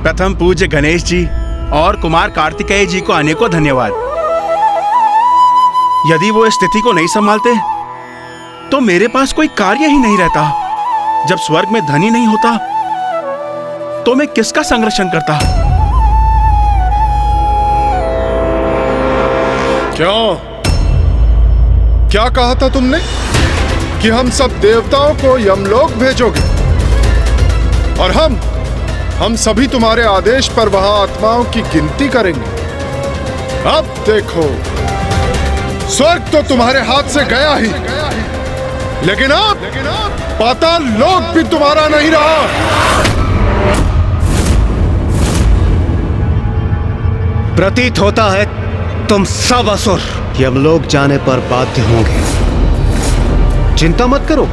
प्रथम पूज्य गणेश जी और कुमार कार्तिकेय जी को अनेकों धन्यवाद। यदि वो इस स्थिति को नहीं संभालते तो मेरे पास कोई कार्य ही नहीं रहता। जब स्वर्ग में धन ही नहीं होता तो मैं किसका संरक्षण करता? क्या कहा था तुमने कि हम सब देवताओं को यमलोक भेजोगे और हम सभी तुम्हारे आदेश पर वहां आत्माओं की गिनती करेंगे। अब देखो, स्वर्ग तो तुम्हारे हाथ से गया ही, लेकिन अब पाताल लोक भी तुम्हारा नहीं रहा। प्रतीत होता है तुम सब असुर यमलोक जाने पर बाध्य होंगे। चिंता मत करो,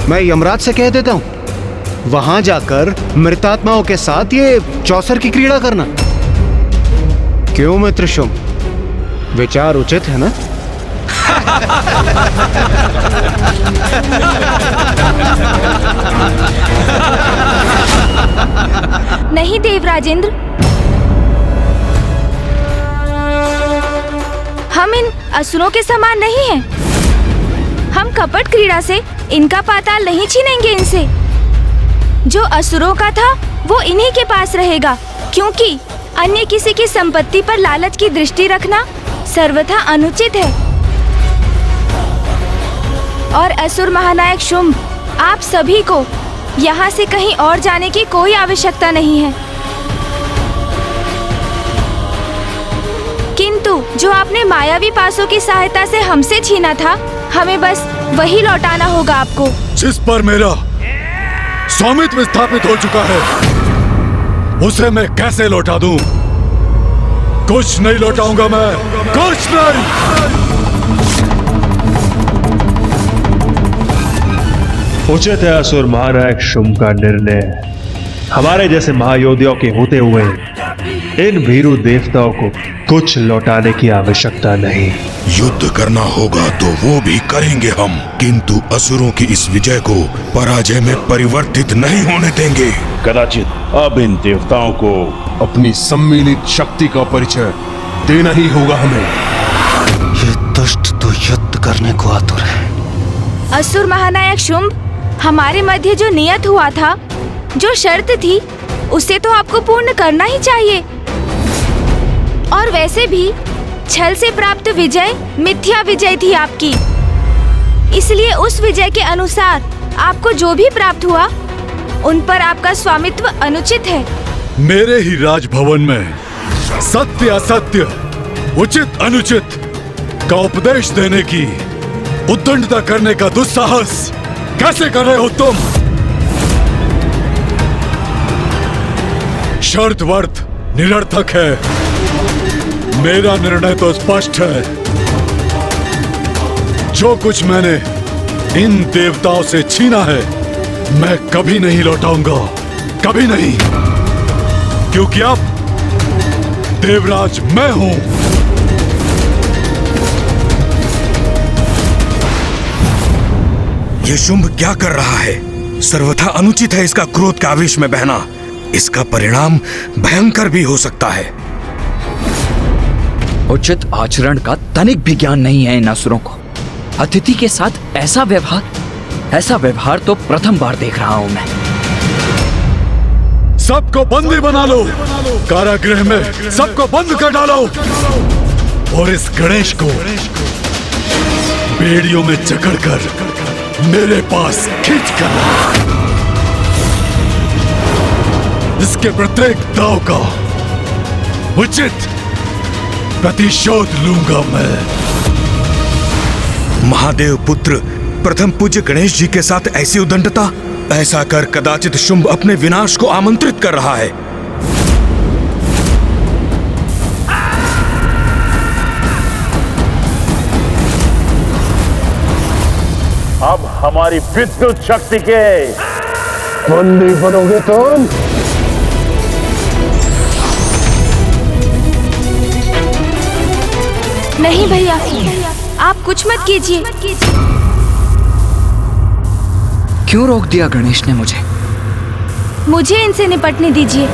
मैं यमराज से कह देता हूं, वहां जाकर मृतात्माओं के साथ ये चौसर की क्रीड़ा करना। क्यों मित्र शुंभ, विचार उचित है ना? नहीं देवराजेंद्र, हम इन असुरों के समान नहीं हैं। हम कपट क्रीड़ा से इनका पाताल नहीं छीनेंगे इनसे। जो असुरों का था वो इन्हीं के पास रहेगा, क्योंकि अन्य किसी की संपत्ति पर लालच की दृष्टि रखना सर्वथा अनुचित है। और असुर महानायक शुंभ, आप सभी को यहाँ से कहीं और जाने की कोई आवश्यकता नहीं है। किंतु जो आपने मायावी पासों की सहायता से हमसे छीना था, हमें बस वही लौटाना होगा आपको। जिस पर मेरा स्वामित्व स्थापित हो चुका है, उसे मैं कैसे लौटा दूं? कुछ नहीं लौटाऊंगा मैं, कुछ नहीं। उचित है असुर महानायक शुंभ का निर्णय। हमारे जैसे महायोद्धाओं के होते हुए इन भीरू देवताओं को कुछ लौटाने की आवश्यकता नहीं। युद्ध करना होगा तो वो भी करेंगे हम, किंतु असुरों की इस विजय को पराजय में परिवर्तित नहीं होने देंगे। कदाचित अब इन देवताओं को अपनी सम्मिलित शक्ति का परिचय देना ही होगा हमें। ये दुष्ट तो युद्ध करने को आतुर है। असुर महानायक शुंभ, हमारे मध्य जो नियत हुआ था, जो शर्त थी, उसे तो आपको पूर्ण करना ही चाहिए। और वैसे भी छल से प्राप्त विजय मिथ्या विजय थी आपकी, इसलिए उस विजय के अनुसार आपको जो भी प्राप्त हुआ उन पर आपका स्वामित्व अनुचित है। मेरे ही राजभवन में सत्य असत्य, उचित अनुचित का उपदेश देने की उद्दंडता करने का दुस्साहस कैसे कर रहे हो तुम? शर्त वर्त निरर्थक है। मेरा निर्णय तो स्पष्ट है। जो कुछ मैंने इन देवताओं से छीना है, मैं कभी नहीं लौटाऊंगा, कभी नहीं, क्योंकि अब देवराज मैं हूं। ये शुंभ क्या कर रहा है? सर्वथा अनुचित है इसका क्रोध के आवेश में बहना। इसका परिणाम भयंकर भी हो सकता है। उचित आचरण का तनिक भी ज्ञान नहीं है इन असुरों को। अतिथि के साथ ऐसा व्यवहार तो प्रथम बार देख रहा हूं मैं। सबको बंदी बना लो, कारागृह में सबको बंद कर डालो और इस गणेश को बेड़ियों में जकड़कर मेरे पास खींच कर इसके प्रत्येक दांव का उचित प्रतिशोध लूंगा मैं। महादेव पुत्र प्रथम पूज्य गणेश जी के साथ ऐसी उद्दंडता, ऐसा कर कदाचित शुंभ अपने विनाश को आमंत्रित कर रहा है। अब हमारी विद्युत शक्ति के बंदी बनोगे तुम। नहीं भैया, आप कुछ मत कीजिए। क्यों रोक दिया गणेश ने मुझे? मुझे इनसे निपटने दीजिए।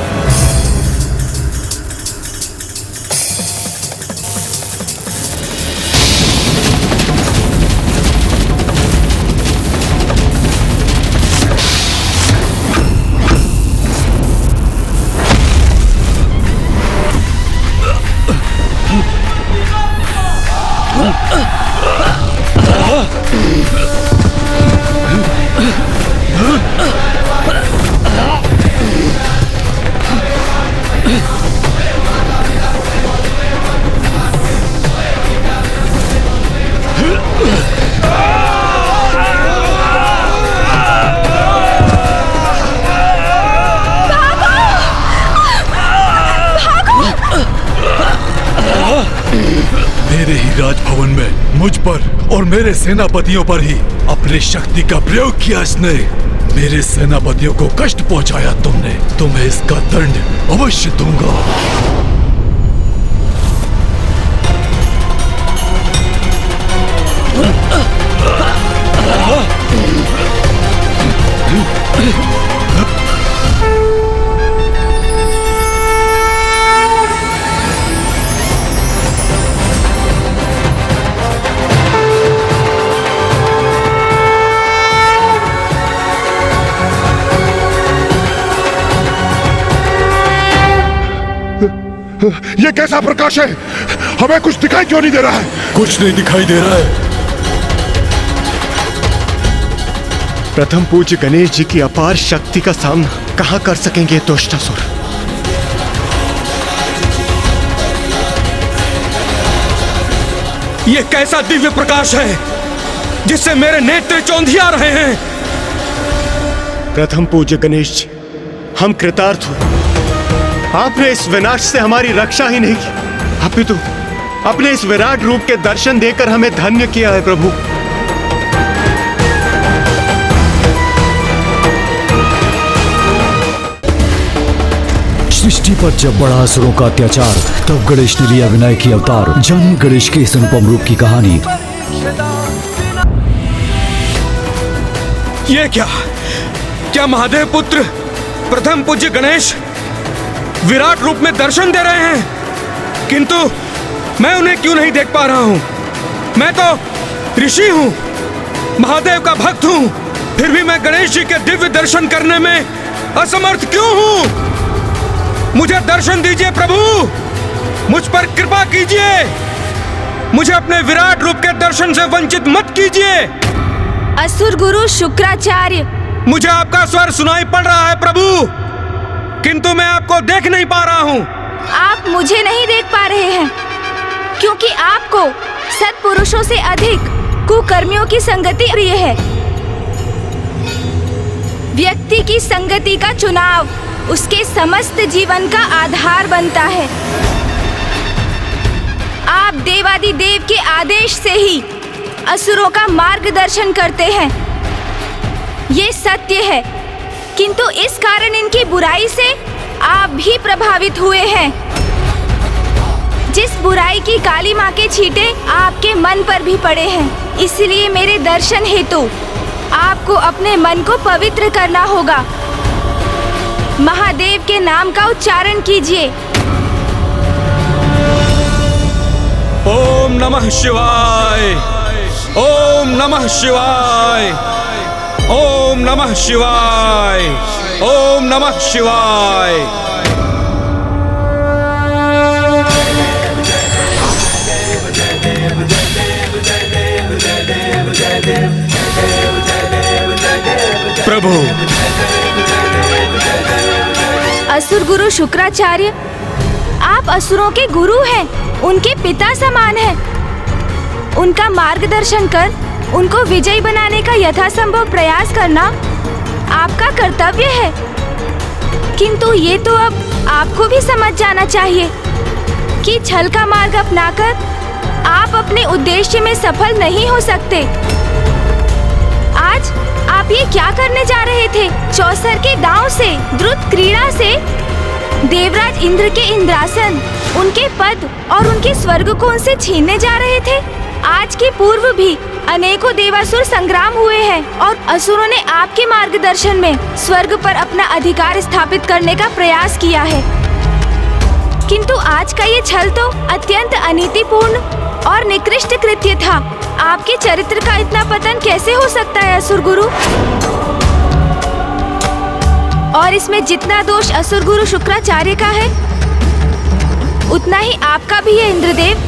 मुझ पर और मेरे सेनापतियों पर ही अपनी शक्ति का प्रयोग किया इसने। मेरे सेनापतियों को कष्ट पहुंचाया तुमने, तुम्हें इसका दंड अवश्य दूंगा। ये कैसा प्रकाश है? हमें कुछ दिखाई क्यों नहीं दे रहा है? कुछ नहीं दिखाई दे रहा है। प्रथम पूज्य गणेश जी की अपार शक्ति का सामना कहां कर सकेंगे दुष्टासुर? ये कैसा दिव्य प्रकाश है जिससे मेरे नेत्र चौंधिया रहे हैं? प्रथम पूज्य गणेश जी, हम कृतार्थ हुए। आपने इस विनाश से हमारी रक्षा ही नहीं की, अपितु अपने इस विराट रूप के दर्शन देकर हमें धन्य किया है प्रभु। सृष्टि पर जब बढ़ा असुरों का अत्याचार, तब गणेश ने लिया विनायकी अवतार। जानिए गणेश के इस अनुपम रूप की कहानी। ये क्या महादेव पुत्र प्रथम पूज्य गणेश विराट रूप में दर्शन दे रहे हैं? किंतु मैं उन्हें क्यों नहीं देख पा रहा हूं? मैं तो ऋषि हूं, महादेव का भक्त हूं, फिर भी मैं गणेश जी के दिव्य दर्शन करने में असमर्थ क्यों हूं? मुझे दर्शन दीजिए प्रभु, मुझ पर कृपा कीजिए, मुझे अपने विराट रूप के दर्शन से वंचित मत कीजिए। असुर गुरु शुक्राचार्य, मुझे आपका स्वर सुनाई पड़ रहा है प्रभु, किंतु मैं आपको देख नहीं पा रहा हूँ। आप मुझे नहीं देख पा रहे हैं क्योंकि आपको सत्पुरुषों से अधिक कुकर्मियों की संगति प्रिय है। व्यक्ति की संगति का चुनाव उसके समस्त जीवन का आधार बनता है। आप देवादिदेव के आदेश से ही असुरों का मार्गदर्शन करते हैं, ये सत्य है, किंतु इस कारण इनकी बुराई से आप भी प्रभावित हुए हैं। जिस बुराई की काली माँ के छींटे आपके मन पर भी पड़े हैं, इसलिए मेरे दर्शन हेतु आपको अपने मन को पवित्र करना होगा। महादेव के नाम का उच्चारण कीजिए। ओम नमः शिवाय, ओम नमः शिवाय, ओम नमः शिवाय, ओम नमः शिवाय। प्रभु, असुर गुरु शुक्राचार्य, आप असुरों के गुरु हैं, उनके पिता समान हैं। उनका मार्गदर्शन कर उनको विजयी बनाने का यथासंभव प्रयास करना आपका कर्तव्य है। किंतु ये तो अब आपको भी समझ जाना चाहिए कि छल का मार्ग अपनाकर आप अपने उद्देश्य में सफल नहीं हो सकते। आज आप ये क्या करने जा रहे थे? चौसर के दांव से, द्रुत क्रीड़ा से देवराज इंद्र के इंद्रासन, उनके पद और उनके स्वर्ग को उनसे छीनने जा रहे थे। आज के पूर्व भी अनेकों देवासुर संग्राम हुए हैं और असुरों ने आपके मार्गदर्शन में स्वर्ग पर अपना अधिकार स्थापित करने का प्रयास किया है। किंतु आज का ये छल तो अत्यंत अनीतिपूर्ण और निकृष्ट कृत्य था। आपके चरित्र का इतना पतन कैसे हो सकता है असुर गुरु? और इसमें जितना दोष असुर गुरु शुक्राचार्य का है, उतना ही आपका भी है इंद्रदेव।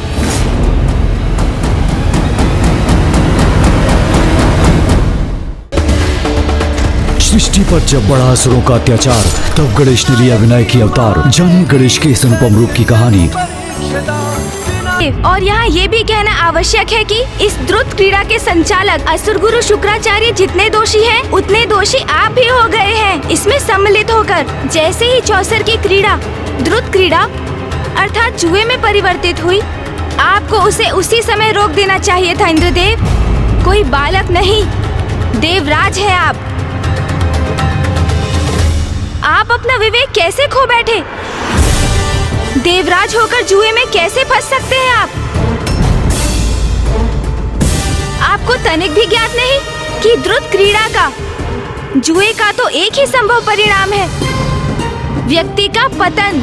सृष्टि पर जब बढ़ा असुरों का अत्याचार, तब गणेश ने लिया विनायकी अवतार। जानिए गणेश के इस अनुपम रूप की कहानी। और यहाँ ये भी कहना आवश्यक है कि इस द्रुत क्रीड़ा के संचालक असुर गुरु शुक्राचार्य जितने दोषी हैं, उतने दोषी आप भी हो गए हैं इसमें सम्मिलित होकर। जैसे ही चौसर की क्रीड़ा द्रुत क्रीड़ा अर्थात जुए में परिवर्तित हुई, आपको उसे उसी समय रोक देना चाहिए था इंद्रदेव। कोई बालक नहीं, देवराज है आप। आप अपना विवेक कैसे खो बैठे? देवराज होकर जुए में कैसे फंस सकते हैं आप? आपको तनिक भी ज्ञात नहीं कि द्रुत क्रीड़ा का, जुए का तो एक ही संभव परिणाम है, व्यक्ति का पतन,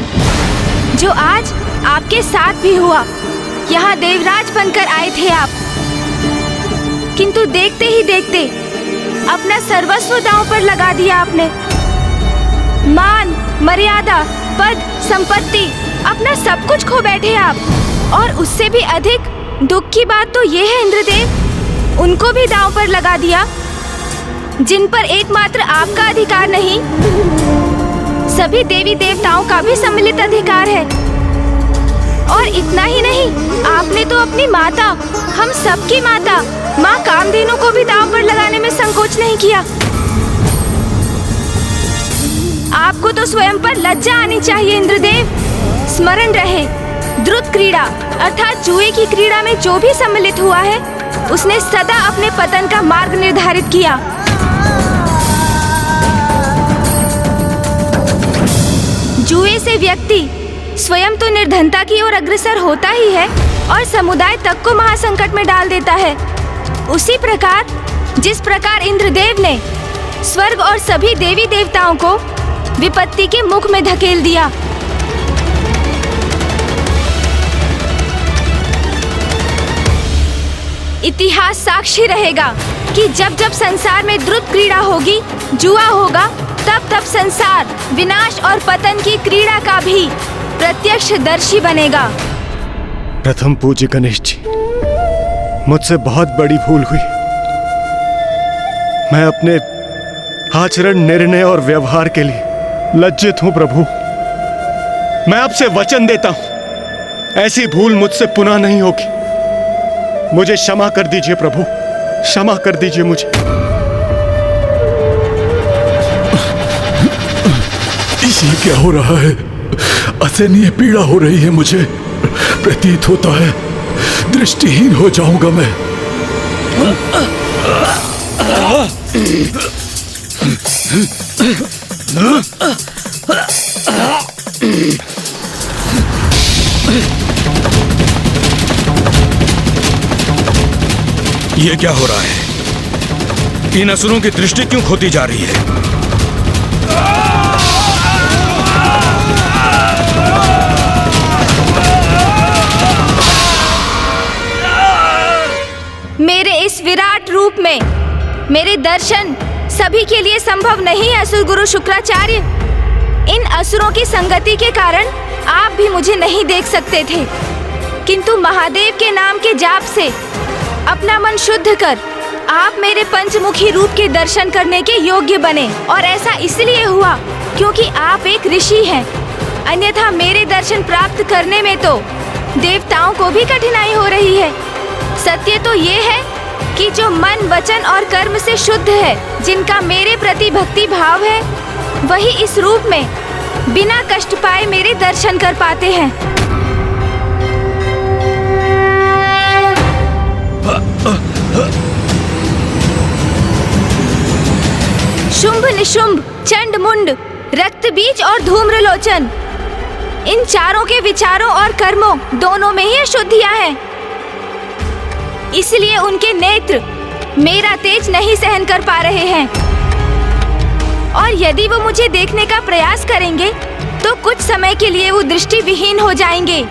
जो आज आपके साथ भी हुआ। यहाँ देवराज बनकर आए थे आप, किंतु देखते ही देखते अपना सर्वस्व दांव पर लगा दिया आपने। मान, मर्यादा, पद, संपत्ति, अपना सब कुछ खो बैठे आप। और उससे भी अधिक दुख की बात तो ये है इंद्रदेव, उनको भी दांव पर लगा दिया जिन पर एकमात्र आपका अधिकार नहीं, सभी देवी देवताओं का भी सम्मिलित अधिकार है। और इतना ही नहीं, आपने तो अपनी माता, हम सबकी माता माँ कामधेनु को भी दांव पर लगाने में संकोच नहीं किया। आपको तो स्वयं पर लज्जा आनी चाहिए इंद्रदेव। स्मरण रहे, द्रुत क्रीड़ा अर्थात जुए की क्रीड़ा में जो भी सम्मिलित हुआ है, उसने सदा अपने पतन का मार्ग निर्धारित किया। जुए से व्यक्ति स्वयं तो निर्धनता की ओर अग्रसर होता ही है और समुदाय तक को महासंकट में डाल देता है। उसी प्रकार जिस प्रकार इंद्रदेव ने स्वर्ग और सभी देवी देवताओं को विपत्ति के मुख में धकेल दिया। इतिहास साक्षी रहेगा कि जब जब संसार में द्रुत क्रीड़ा होगी, जुआ होगा, तब तब संसार विनाश और पतन की क्रीड़ा का भी प्रत्यक्षदर्शी बनेगा। प्रथम पूज्य गणेश जी, मुझसे बहुत बड़ी भूल हुई। मैं अपने आचरण, निर्णय और व्यवहार के लिए लज्जित हूं प्रभु। मैं आपसे वचन देता हूं, ऐसी भूल मुझसे पुनः नहीं होगी। मुझे क्षमा कर दीजिए प्रभु, क्षमा कर दीजिए मुझे। ये क्या हो रहा है? असहनीय पीड़ा हो रही है मुझे। प्रतीत होता है दृष्टिहीन हो जाऊंगा मैं। ये क्या हो रहा है? इन असुरों की दृष्टि क्यों खोती जा रही है? मेरे इस विराट रूप में मेरे दर्शन सभी के लिए संभव नहीं है असुर गुरु शुक्राचार्य। इन असुरों की संगति के कारण आप भी मुझे नहीं देख सकते थे, किंतु महादेव के नाम के जाप से अपना मन शुद्ध कर आप मेरे पंचमुखी रूप के दर्शन करने के योग्य बने। और ऐसा इसलिए हुआ क्योंकि आप एक ऋषि हैं, अन्यथा मेरे दर्शन प्राप्त करने में तो देवताओं को भी कठिनाई हो रही है। सत्य तो ये है कि जो मन, वचन और कर्म से शुद्ध है, जिनका मेरे प्रति भक्ति भाव है, वही इस रूप में बिना कष्ट पाए मेरे दर्शन कर पाते हैं। शुंभ निशुंभ, चंड मुंड, रक्त बीज और धूम्रलोचन, इन चारों के विचारों और कर्मों दोनों में ही अशुद्धियां हैं। इसलिए उनके नेत्र मेरा तेज नहीं सहन कर पा रहे हैं, और यदि वो मुझे देखने का प्रयास करेंगे तो कुछ समय के लिए वो दृष्टि विहीन हो जाएंगे।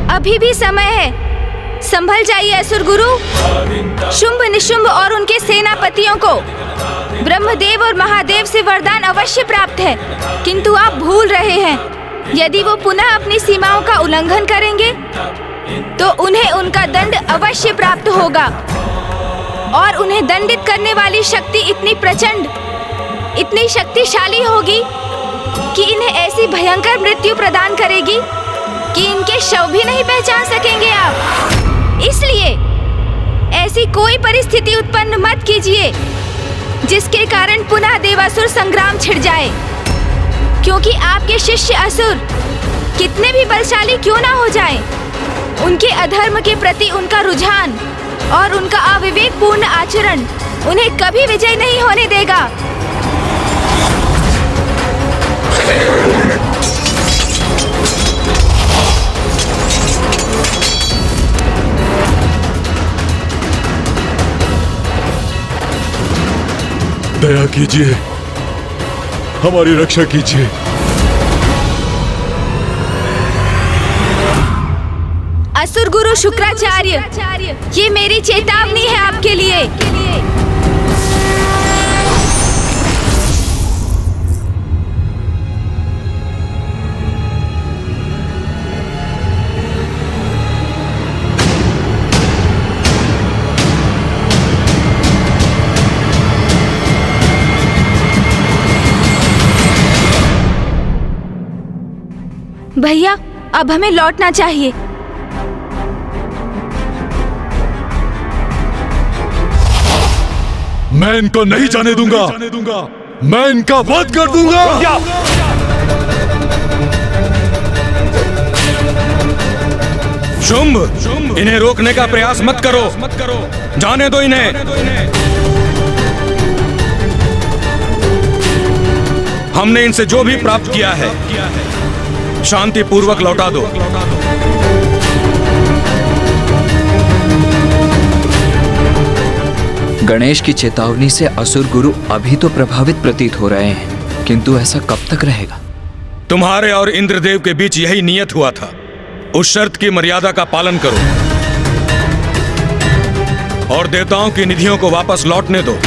अभी भी समय है, संभल जाइए असुर गुरु। शुंभ निशुंभ और उनके सेनापतियों को ब्रह्मदेव और महादेव से वरदान अवश्य प्राप्त है, किंतु आप भूल रहे हैं। यदि वो पुनः अपनी सीमाओं का उल्लंघन करेंगे तो उन्हें उनका दंड अवश्य प्राप्त होगा, और उन्हें दंडित करने वाली शक्ति इतनी प्रचंड, इतनी शक्तिशाली होगी कि इन्हें ऐसी भयंकर मृत्यु प्रदान करेगी कि इनके शव भी नहीं पहचान सकेंगे आप। इसलिए ऐसी कोई परिस्थिति उत्पन्न मत कीजिए जिसके कारण पुनः देवासुर संग्राम छिड़ जाए। क्योंकि आपके शिष्य असुर कितने भी बलशाली क्यों ना हो जाएं, उनके अधर्म के प्रति उनका रुझान और उनका अविवेकपूर्ण आचरण उन्हें कभी विजय नहीं होने देगा। दया कीजिए, हमारी रक्षा कीजिए। असुर गुरु शुक्राचार्य, ये मेरी चेतावनी है आपके लिए। भैया, अब हमें लौटना चाहिए। मैं इनको नहीं जाने दूंगा। मैं इनका वध कर दूंगा। शुंभ, इन्हें रोकने का प्रयास मत करो। जाने दो इन्हें। हमने इनसे जो भी प्राप्त किया है शांति पूर्वक लौटा दो। गणेश की चेतावनी से असुर गुरु अभी तो प्रभावित प्रतीत हो रहे हैं, किंतु ऐसा कब तक रहेगा? तुम्हारे और इंद्रदेव के बीच यही नियत हुआ था। उस शर्त की मर्यादा का पालन करो और देवताओं की निधियों को वापस लौटने दो।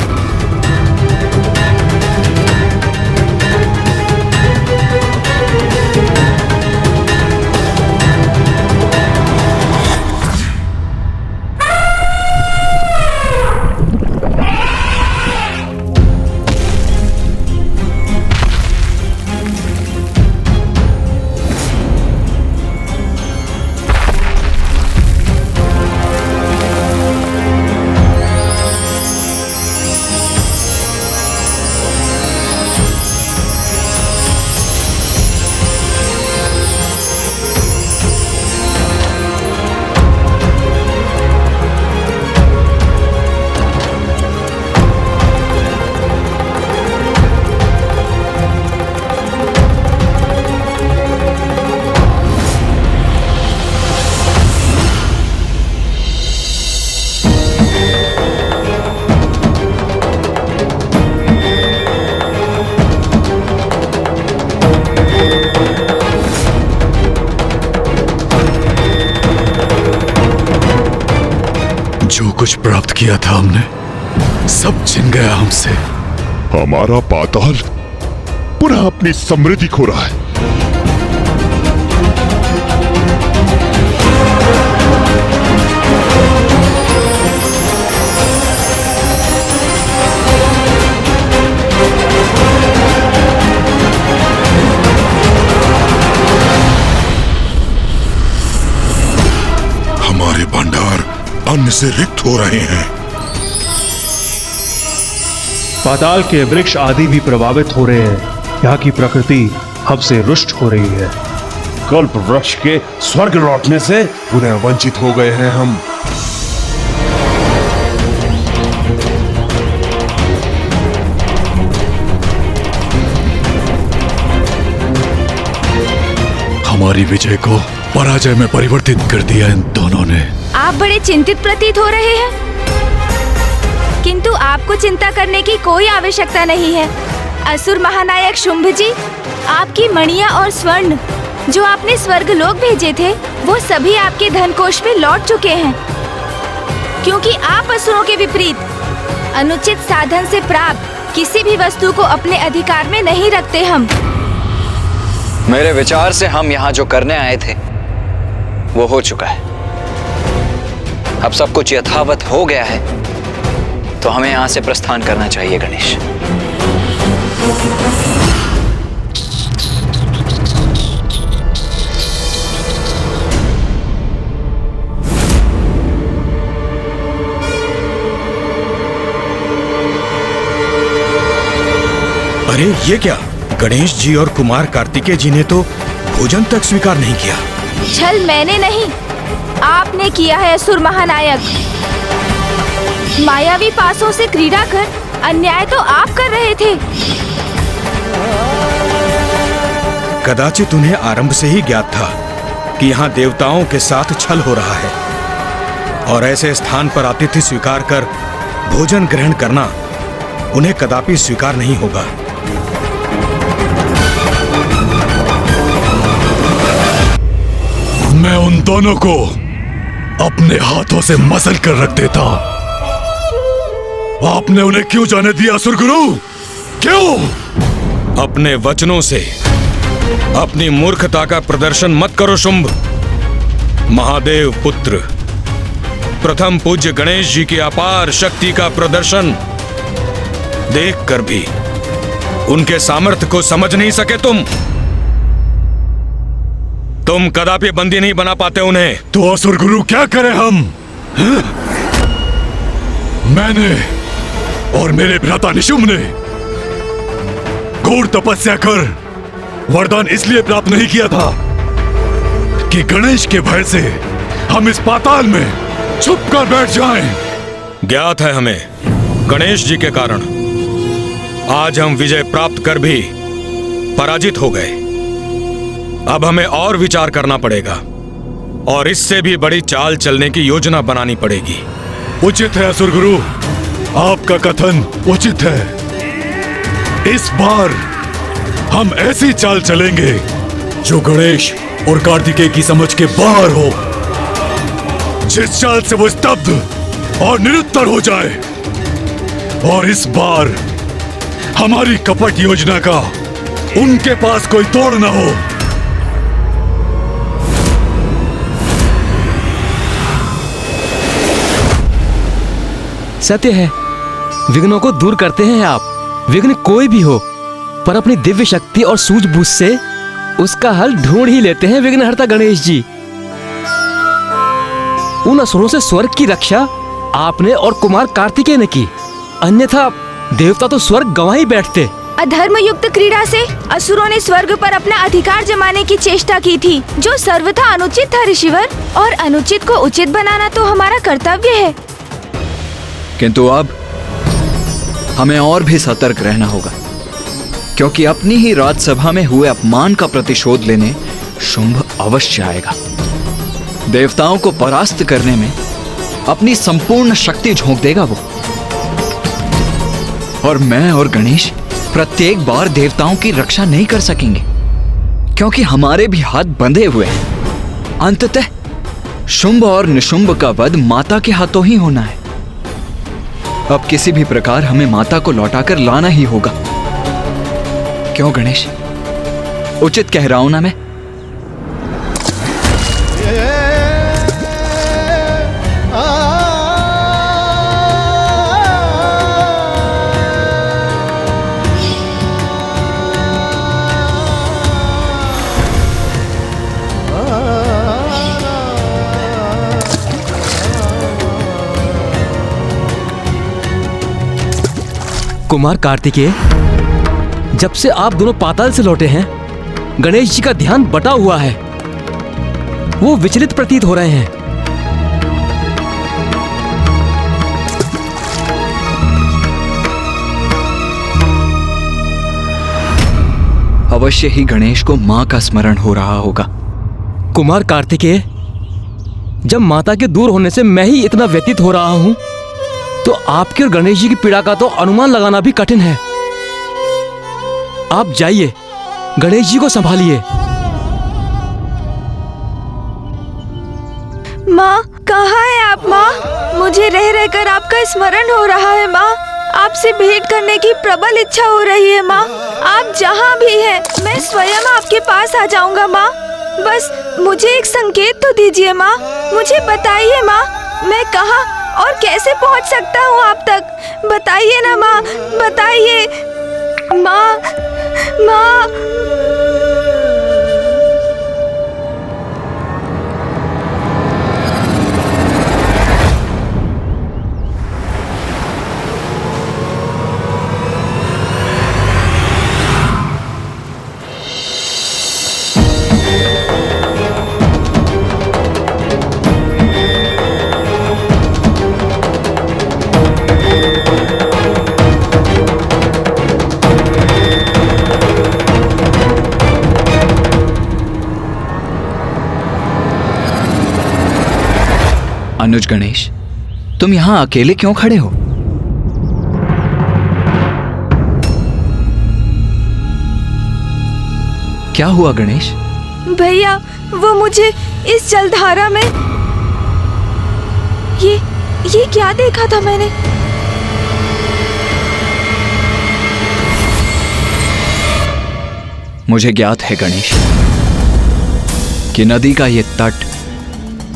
जो कुछ प्राप्त किया था हमने, सब छिन गया हमसे। हमारा पाताल पुनः अपनी समृद्धि खो रहा है। हमारे भंडार अन्न से रिक्त हो रहे हैं। पाताल के वृक्ष आदि भी प्रभावित हो रहे हैं। यहाँ की प्रकृति हमसे रुष्ट हो रही है। कल्प वृक्ष के स्वर्ग लौटने से पुनः वंचित हो गए हैं हम। हमारी विजय को पराजय में परिवर्तित कर दिया इन दोनों ने। आप बड़े चिंतित प्रतीत हो रहे हैं, किंतु आपको चिंता करने की कोई आवश्यकता नहीं है। असुर महानायक शुंभ जी, आपकी मणियां और स्वर्ण जो आपने स्वर्ग लोक भेजे थे, वो सभी आपके धन कोष में लौट चुके हैं। क्योंकि आप असुरों के विपरीत अनुचित साधन से प्राप्त किसी भी वस्तु को अपने अधिकार में नहीं रखते। हम मेरे विचार से हम यहाँ जो करने आए थे वो हो चुका है। अब सब कुछ यथावत हो गया है, तो हमें यहाँ से प्रस्थान करना चाहिए गणेश। अरे ये क्या? गणेश जी और कुमार कार्तिकेय जी ने तो भोजन तक स्वीकार नहीं किया। छल मैंने नहीं, आपने किया है असुर महानायक। मायावी पासों से क्रीड़ा कर अन्याय तो आप कर रहे थे। कदाचित उन्हें आरंभ से ही ज्ञात था कि यहाँ देवताओं के साथ छल हो रहा है, और ऐसे स्थान पर आतिथ्य स्वीकार कर भोजन ग्रहण करना उन्हें कदापि स्वीकार नहीं होगा। मैं उन दोनों को अपने हाथों से मसल कर रख देता। आपने उन्हें क्यों जाने दिया असुर गुरु? क्यों? अपने वचनों से अपनी मूर्खता का प्रदर्शन मत करो शुंभ। महादेव पुत्र, प्रथम पूज्य गणेश जी की अपार शक्ति का प्रदर्शन देखकर भी उनके सामर्थ्य को समझ नहीं सके तुम कदापि बंदी नहीं बना पाते उन्हें। तो असुर गुरु क्या करें हम? मैंने और मेरे भ्राता निशुंभ ने घोर तपस्या कर वरदान इसलिए प्राप्त नहीं किया था कि गणेश के भय से हम इस पाताल में छुप कर बैठ जाएं। ज्ञात है हमें गणेश जी के कारण आज हम विजय प्राप्त कर भी पराजित हो गए। अब हमें और विचार करना पड़ेगा और इससे भी बड़ी चाल चलने की योजना बनानी पड़ेगी। उचित है असुर गुरु, आपका कथन उचित है। इस बार हम ऐसी चाल चलेंगे जो गणेश और कार्तिकेय की समझ के बाहर हो, जिस चाल से वो स्तब्ध और निरुत्तर हो जाए। और इस बार हमारी कपट योजना का उनके पास कोई तोड़ न हो। सत्य है, विघ्नों को दूर करते हैं आप। विघ्न कोई भी हो, पर अपनी दिव्य शक्ति और सूझबूझ से उसका हल ढूंढ ही लेते हैं विघ्नहर्ता गणेश जी। उन असुरों से स्वर्ग की रक्षा आपने और कुमार कार्तिकेय ने की, अन्यथा देवता तो स्वर्ग गंवा ही बैठते। अधर्म युक्त क्रीड़ा से असुरों ने स्वर्ग पर अपना अधिकार जमाने की चेष्टा की थी, जो सर्वथा अनुचित था ऋषिवर। और अनुचित को उचित बनाना तो हमारा कर्तव्य है। किंतु अब हमें और भी सतर्क रहना होगा, क्योंकि अपनी ही राजसभा में हुए अपमान का प्रतिशोध लेने शुंभ अवश्य आएगा। देवताओं को परास्त करने में अपनी संपूर्ण शक्ति झोंक देगा वो। और मैं और गणेश प्रत्येक बार देवताओं की रक्षा नहीं कर सकेंगे, क्योंकि हमारे भी हाथ बंधे हुए हैं। अंततः शुंभ और निशुंभ का वध माता के हाथों ही होना है। अब किसी भी प्रकार हमें माता को लौटाकर लाना ही होगा। क्यों गणेश, उचित कह रहा हूं ना मैं? कुमार कार्तिकेय, जब से आप दोनों पाताल से लौटे हैं, गणेश जी का ध्यान बटा हुआ है। वो विचलित प्रतीत हो रहे हैं। अवश्य ही गणेश को मां का स्मरण हो रहा होगा। कुमार कार्तिकेय, जब माता के दूर होने से मैं ही इतना व्यतीत हो रहा हूं, तो आपके और गणेश जी की पीड़ा का तो अनुमान लगाना भी कठिन है। आप जाइए, गणेश जी को संभालिए। माँ, कहाँ है आप माँ? मुझे रह रहकर आपका स्मरण हो रहा है माँ। आपसे भेंट करने की प्रबल इच्छा हो रही है माँ। आप जहाँ भी हैं, मैं स्वयं आपके पास आ जाऊंगा माँ। बस मुझे एक संकेत तो दीजिए माँ। मुझे बताइए माँ, मैं कहाँ और कैसे पहुँच सकता हूँ आप तक? बताइए ना माँ, बताइए माँ। माँ, अनुज गणेश, तुम यहां अकेले क्यों खड़े हो? क्या हुआ गणेश? भैया, वो मुझे इस जलधारा में ये क्या देखा था मैंने? मुझे ज्ञात है गणेश कि नदी का ये तट,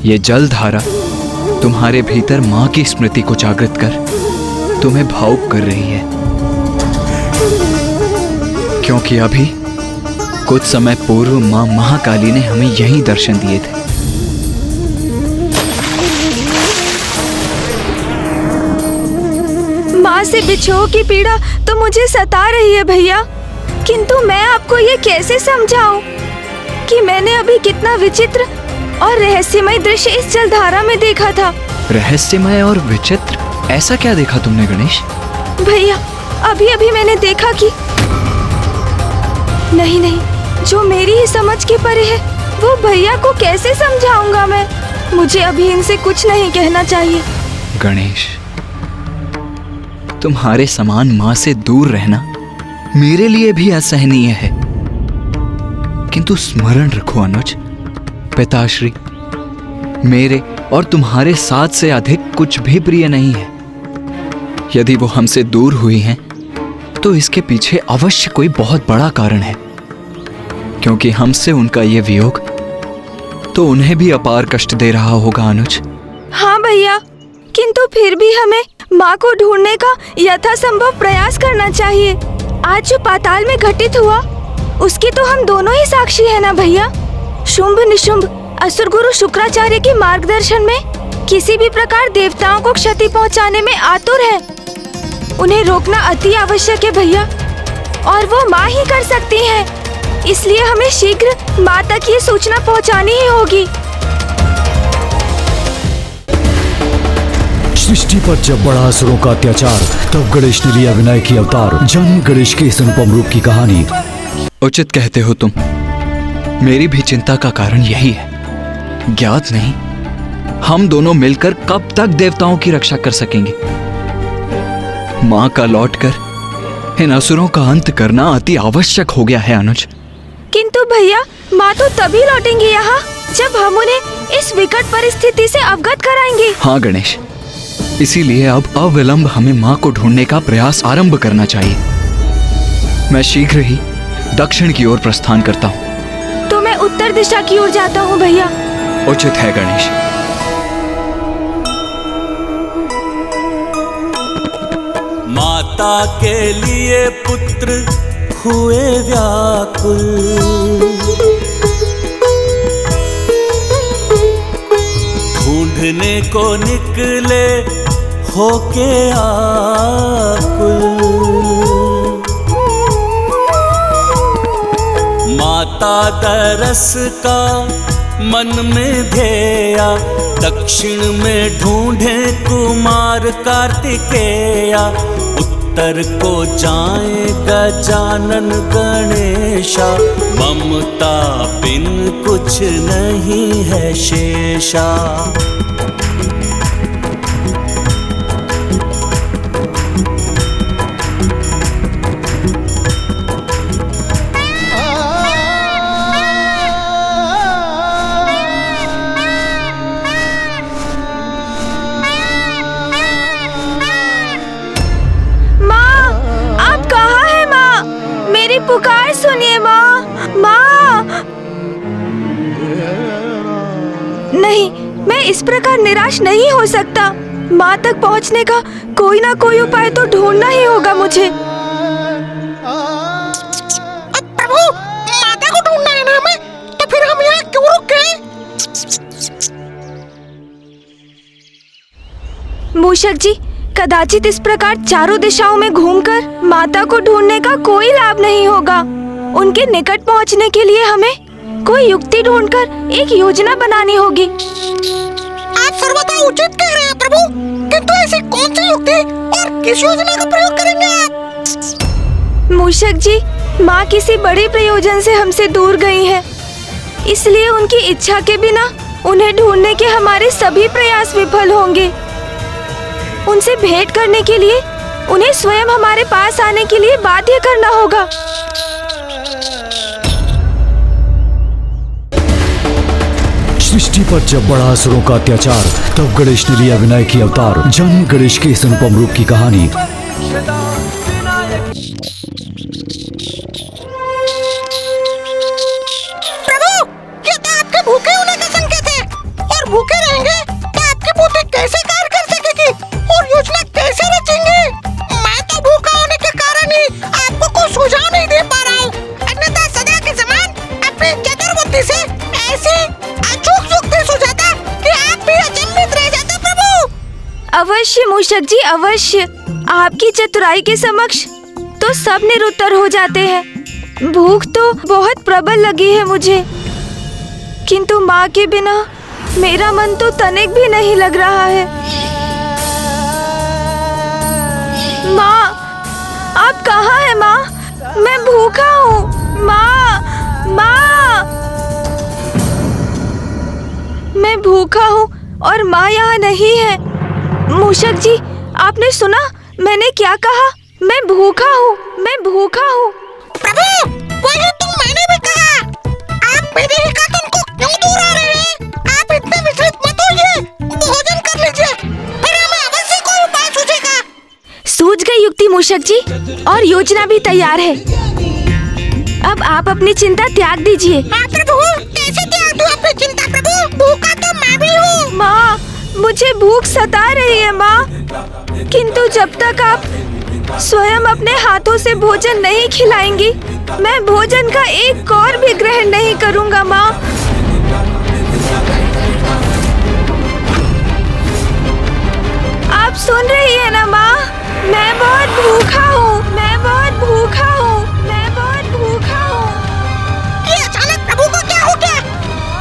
ये जलधारा तुम्हारे भीतर मां की स्मृति को जागृत कर तुम्हें भावुक कर रही है, क्योंकि अभी कुछ समय पूर्व मां महाकाली ने हमें यही दर्शन दिए थे। मां से बिछोह की पीड़ा तो मुझे सता रही है भैया, किंतु मैं आपको ये कैसे समझाऊं कि मैंने अभी कितना विचित्र और रहस्यमय दृश्य इस जलधारा में देखा था। रहस्यमय और विचित्र? ऐसा क्या देखा तुमने गणेश? भैया, अभी अभी मैंने देखा कि नहीं, जो मेरी ही समझ के परे है वो भैया को कैसे समझाऊंगा मैं? मुझे अभी इनसे कुछ नहीं कहना चाहिए। गणेश, तुम्हारे समान मां से दूर रहना मेरे लिए भी असहनीय है, किंतु स्मरण रखो अनुज, पिताश्री मेरे और तुम्हारे साथ से अधिक कुछ भी प्रिय नहीं है। यदि वो हमसे दूर हुई हैं, तो इसके पीछे अवश्य कोई बहुत बड़ा कारण है, क्योंकि हमसे उनका ये वियोग तो उन्हें भी अपार कष्ट दे रहा होगा अनुज। हाँ भैया, किंतु फिर भी हमें माँ को ढूंढने का यथासंभव प्रयास करना चाहिए। आज जो पाताल में घटित हुआ उसकी तो हम दोनों ही साक्षी है ना भैया। शुंभ निशुंभ असुर गुरु शुक्राचार्य के मार्गदर्शन में किसी भी प्रकार देवताओं को क्षति पहुंचाने में आतुर है। उन्हें रोकना अति आवश्यक है भैया, और वो माँ ही कर सकती हैं। इसलिए हमें शीघ्र माँ तक ये सूचना पहुंचानी ही होगी। सृष्टि पर जब बढ़ा असुरों का अत्याचार, तब गणेश ने लिया विनायक की अवतार। जानिए गणेश के इस अनुपम रूप की कहानी। उचित कहते हो तुम, मेरी भी चिंता का कारण यही है। ज्ञात नहीं हम दोनों मिलकर कब तक देवताओं की रक्षा कर सकेंगे। मां का लौटकर इन असुरों का अंत करना अति आवश्यक हो गया है अनुज। किंतु भैया, माँ तो तभी लौटेंगे यहाँ जब हम उन्हें इस विकट परिस्थिति से अवगत कराएंगे। हाँ गणेश, इसीलिए अब अविलंब हमें मां को ढूंढने का प्रयास आरंभ करना चाहिए। मैं शीघ्र ही दक्षिण की ओर प्रस्थान करता हूँ। तो मैं उत्तर दिशा की ओर जाता हूँ भैया। उचित है गणेश। माता के लिए पुत्र हुए व्याकुल, ढूंढने को निकले होके आकुल। माता तरस का मन में ध्येया, दक्षिण में ढूंढे कुमार कार्तिकेया। उत्तर को जाए गजानन गणेशा, ममता बिन कुछ नहीं है शेषा। पुकार सुनिए माँ। माँ, नहीं, मैं इस प्रकार निराश नहीं हो सकता। माँ तक पहुँचने का कोई ना कोई उपाय तो ढूंढना ही होगा मुझे। प्रभु, माता को ढूंढना है ना हमें, तो फिर हम यहाँ क्यों रुक गए? मूषक जी, कदाचित इस प्रकार चारों दिशाओं में घूमकर माता को ढूंढने का कोई लाभ नहीं होगा। उनके निकट पहुंचने के लिए हमें कोई युक्ति ढूंढकर एक योजना बनानी होगी। आप सर्वथा उचित कह रहे हैं प्रभु, किंतु ऐसी कौन सी युक्ति और किस योजना का प्रयोग करेंगे आप? मूषक जी, माँ किसी बड़े प्रयोजन से हमसे दूर गई है, इसलिए उनकी इच्छा के बिना उन्हें ढूंढने के हमारे सभी प्रयास विफल होंगे। उनसे भेंट करने के लिए उन्हें स्वयं हमारे पास आने के लिए बाध्य करना होगा। सृष्टि पर जब बढ़ा असुरों का अत्याचार, तब गणेश ने लिया विनायक की अवतार। जानिए गणेश के इस अनुपम रूप की कहानी। प्रभु, ये तो आपके भूखे होने का संकेत है, और भूखे रहेंगे तो आपकी बुद्धि कैसे कार्य कर सकेगी और योजना कैसे रचेंगे? मैं तो भूखा होने के कारण ही आपको कोई सुझाव नहीं दे पा रहा हूँ, अन्यथा सदा के समान अपनी चतुर बुद्धि से ऐसी अचूक युक्ति सुझाता कि आप भी अचंभित रह जाते प्रभु। अवश्य मूषक जी, अवश्य। आपकी चतुराई के समक्ष तो सब निरुत्तर हो जाते हैं। भूख तो बहुत प्रबल लगी है मुझे, किंतु माँ के बिना मेरा मन तो तनिक भी नहीं लग रहा है। माँ, आप कहाँ हैं माँ? मैं भूखा हूँ। माँ, माँ, मैं भूखा हूँ और माँ यहाँ नहीं है। मूषक जी, आपने सुना मैंने क्या कहा? मैं भूखा हूँ, मैं भूखा हूँ। प्रभु, वही तो मैंने भी कहा। आप मेरे ही कथन को क्यों दूर आ रहे हैं? आप इतने विचलित मत होइए, भोजन कर लीजिए, फिर हमें अवश्य कोई उपाय सूझेगा। सूझ गई युक्ति मूषक जी, और योजना भी तैयार है। अब आप अपनी चिंता त्याग दीजिए। हाँ प्रभु, कैसे त्याग दूं अपनी चिंता प्रभु? भूखा तो मैं भी हूँ। माँ, मुझे भूख सता रही है माँ, किंतु जब तक आप स्वयं अपने हाथों से भोजन नहीं खिलाएंगी, मैं भोजन का एक कौर भी ग्रहण नहीं करूँगा माँ। आप सुन रही है ना माँ? मैं बहुत भूखा हूँ, मैं बहुत भूखा हूँ, मैं बहुत भूखा हूँ। ये अचानक प्रभु को क्या हो गया?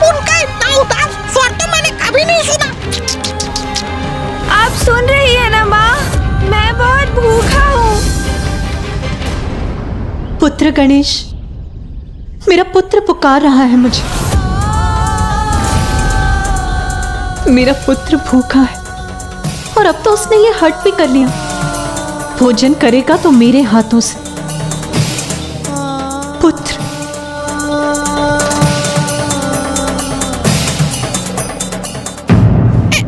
उनका इतना उदास स्वर तो मैंने कभी नहीं सुना। आप सुन रही है ना माँ? मैं बहुत भूखा हूँ। पुत्र गणेश, मेरा पुत्र पुकार रहा है मुझे। मेरा पुत्र भूखा है और अब तो उसने ये हट भी कर लिया। भोजन करेगा तो मेरे हाथों से। पुत्र,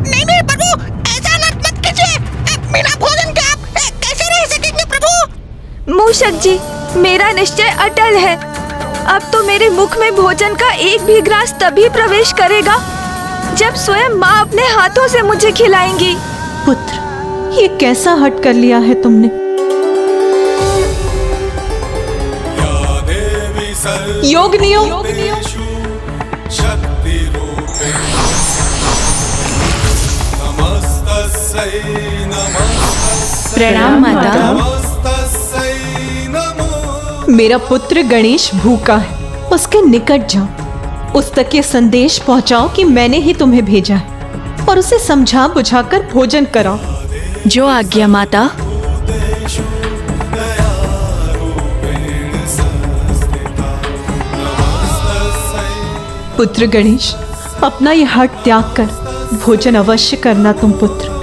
नहीं प्रभु, ऐसा मत कीजिए। बिना भोजन के आप कैसे रह सकेंगे प्रभु? मूषक जी, मेरा निश्चय अटल है। अब तो मेरे मुख में भोजन का एक भी ग्रास तभी प्रवेश करेगा जब स्वयं माँ अपने हाथों से मुझे खिलाएंगी। पुत्र, ये कैसा हट कर लिया है तुमने? योग नियम। प्रणाम माता। मेरा पुत्र गणेश भूखा है, उसके निकट जाओ, उस तक ये संदेश पहुंचाओ कि मैंने ही तुम्हें भेजा है, और उसे समझा बुझाकर भोजन कराओ। जो आज्ञा माता। पुत्र गणेश, अपना ये हट त्याग कर भोजन अवश्य करना तुम पुत्र।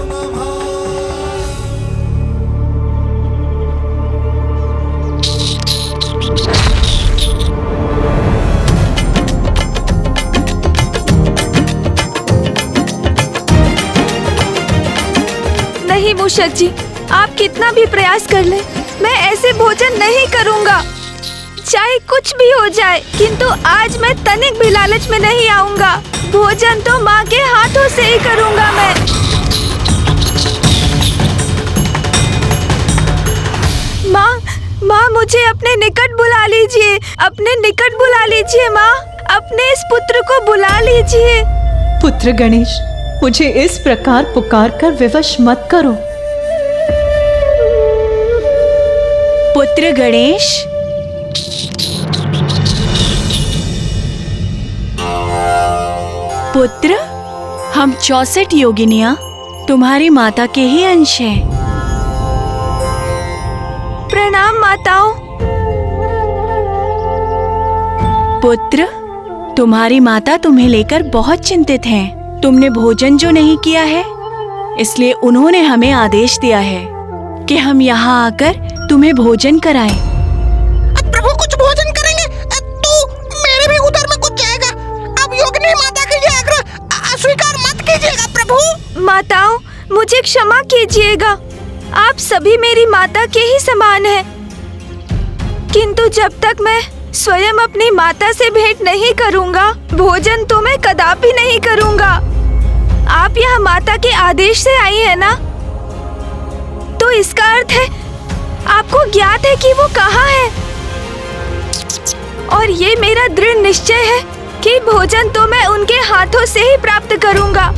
नहीं मूषक जी, आप कितना भी प्रयास कर ले, मैं ऐसे भोजन नहीं करूँगा। चाहे कुछ भी हो जाए, किंतु आज मैं तनिक भी लालच में नहीं आऊंगा। भोजन तो माँ के हाथों से ही करूंगा मैं। माँ, मुझे अपने निकट बुला लीजिए, अपने निकट बुला लीजिए माँ, अपने इस पुत्र को बुला लीजिए। पुत्र गणेश, मुझे इस प्रकार पुकार कर विवश मत करो। पुत्र गणेश, पुत्र, हम 64 योगिनियां तुम्हारी माता के ही अंश हैं। प्रणाम माताओं। पुत्र, तुम्हारी माता तुम्हें लेकर बहुत चिंतित हैं। तुमने भोजन जो नहीं किया है, इसलिए उन्होंने हमें आदेश दिया है कि हम यहाँ आकर तुम्हें भोजन कराएं। प्रभु कुछ भोजन करेंगे तो मेरे भी उधर में कुछ जाएगा। अब योगिनी माता के ये आग्रह अस्वीकार मत कीजिएगा प्रभु। माताओं, मुझे क्षमा कीजिएगा। आप सभी मेरी माता के ही समान हैं। किंतु जब तक मैं स्वयं अपनी माता से भेंट नहीं करूंगा, भोजन तो मैं कदापि नहीं करूंगा। आप यहाँ माता के आदेश से आई है ना? तो इसका अर्थ है आपको ज्ञात है कि वो कहाँ है। और ये मेरा दृढ़ निश्चय है कि भोजन तो मैं उनके हाथों से ही प्राप्त करूंगा।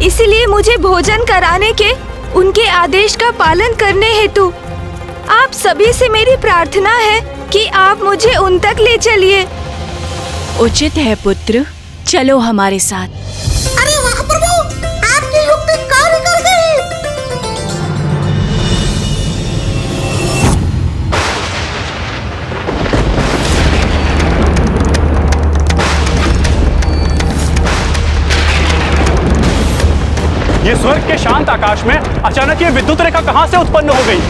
इसलिए मुझे भोजन कराने के उनके आदेश का पालन करने हेतु आप सभी से मेरी प्रार्थना है कि आप मुझे उन तक ले चलिए। उचित है पुत्र, चलो हमारे साथ। अरे वाह प्रभु, आपकी युक्ति कार्य कर गई। ये स्वर्ग के शांत आकाश में अचानक ये विद्युत रेखा कहां से उत्पन्न हो गई?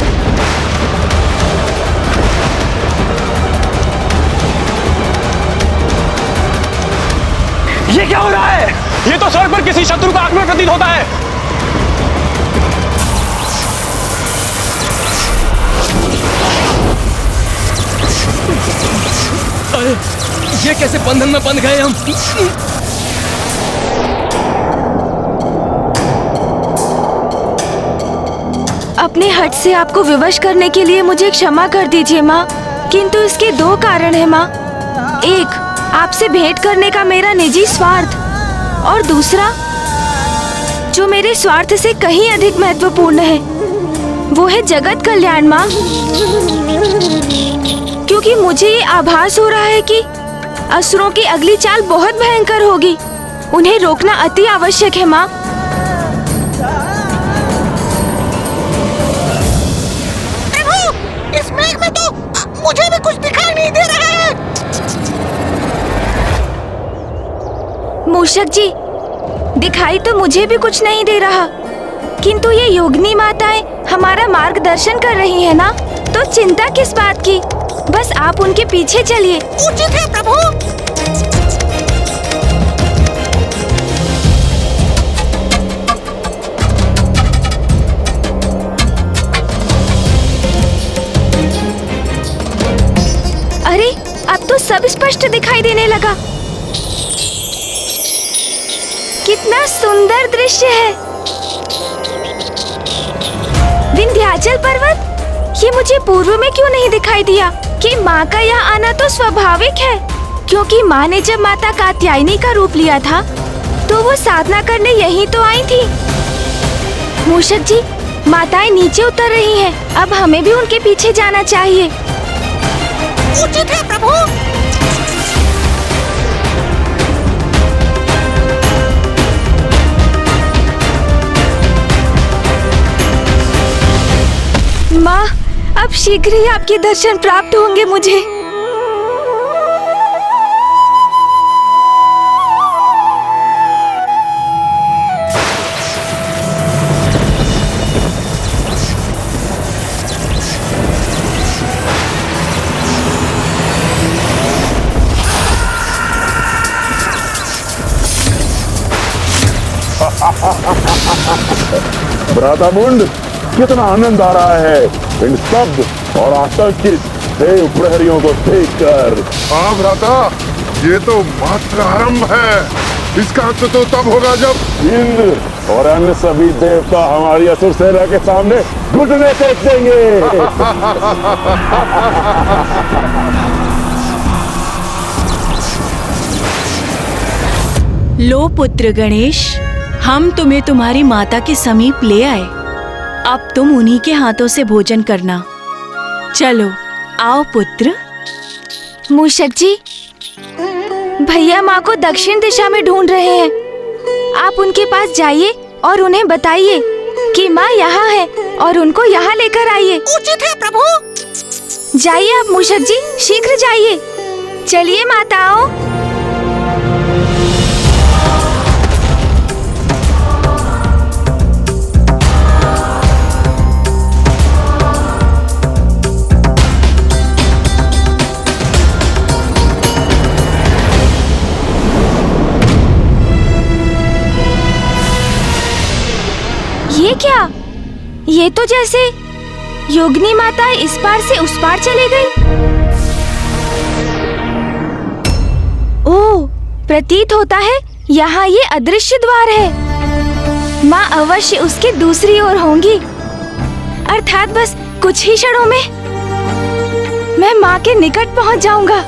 ये क्या हो रहा है? ये तो स्वर्ग पर किसी शत्रु का आक्रमण प्रतीत होता है। अरे ये कैसे बंधन में बंध गए हम? अपने हट से आपको विवश करने के लिए मुझे क्षमा कर दीजिए माँ, किंतु इसके दो कारण है माँ। एक, आपसे भेंट करने का मेरा निजी स्वार्थ, और दूसरा जो मेरे स्वार्थ से कहीं अधिक महत्वपूर्ण है, वो है जगत कल्याण माँ। क्योंकि मुझे ये आभास हो रहा है कि असुरों की अगली चाल बहुत भयंकर होगी। उन्हें रोकना अति आवश्यक है माँ। प्रभु, इस मेघ में तो मुझे भी कुछ दिखाई नहीं दे रहा है। मूषक जी, दिखाई तो मुझे भी कुछ नहीं दे रहा, किंतु ये योगिनी माताएं हमारा मार्गदर्शन कर रही है ना, तो चिंता किस बात की। बस आप उनके पीछे चलिए। उचित है प्रभु। अरे, अब तो सब स्पष्ट दिखाई देने लगा। कितना सुंदर दृश्य है। विंध्याचल पर्वत, ये मुझे पूर्व में क्यों नहीं दिखाई दिया कि माँ का यहाँ आना तो स्वाभाविक है, क्योंकि माँ ने जब माता कात्यायनी का रूप लिया था तो वो साधना करने यहीं तो आई थी। मूषक जी, माताएं नीचे उतर रही हैं, अब हमें भी उनके पीछे जाना चाहिए। उचित है प्रभु। माँ, अब शीघ्र ही आपके दर्शन प्राप्त होंगे मुझे। भ्रातामुंड, कितना आनंद आ रहा है इन स्तब्ध और आतंकित देव प्रहरियों को देखकर। हाँ भ्राता, ये तो मात्र आरंभ है। इसका अंत तो तब होगा जब इंद्र और अन्य सभी देवता हमारी असुर सेना के सामने घुटने टेक देंगे। लो पुत्र गणेश, हम तुम्हें तुम्हारी माता के समीप ले आए। अब तुम उन्हीं के हाथों से भोजन करना। चलो आओ पुत्र। मूषक जी, भैया माँ को दक्षिण दिशा में ढूंढ रहे हैं। आप उनके पास जाइए और उन्हें बताइए कि माँ यहाँ है और उनको यहाँ लेकर आइए। उचित है प्रभु। जाइए आप मूषक जी, शीघ्र जाइए। चलिए माताओं। ये क्या? ये तो जैसे योगिनी माता इस पार से उस पार चली गई। ओह, प्रतीत होता है यहाँ ये अदृश्य द्वार है। माँ अवश्य उसके दूसरी ओर होंगी, अर्थात बस कुछ ही क्षणों में मैं माँ के निकट पहुँच जाऊंगा।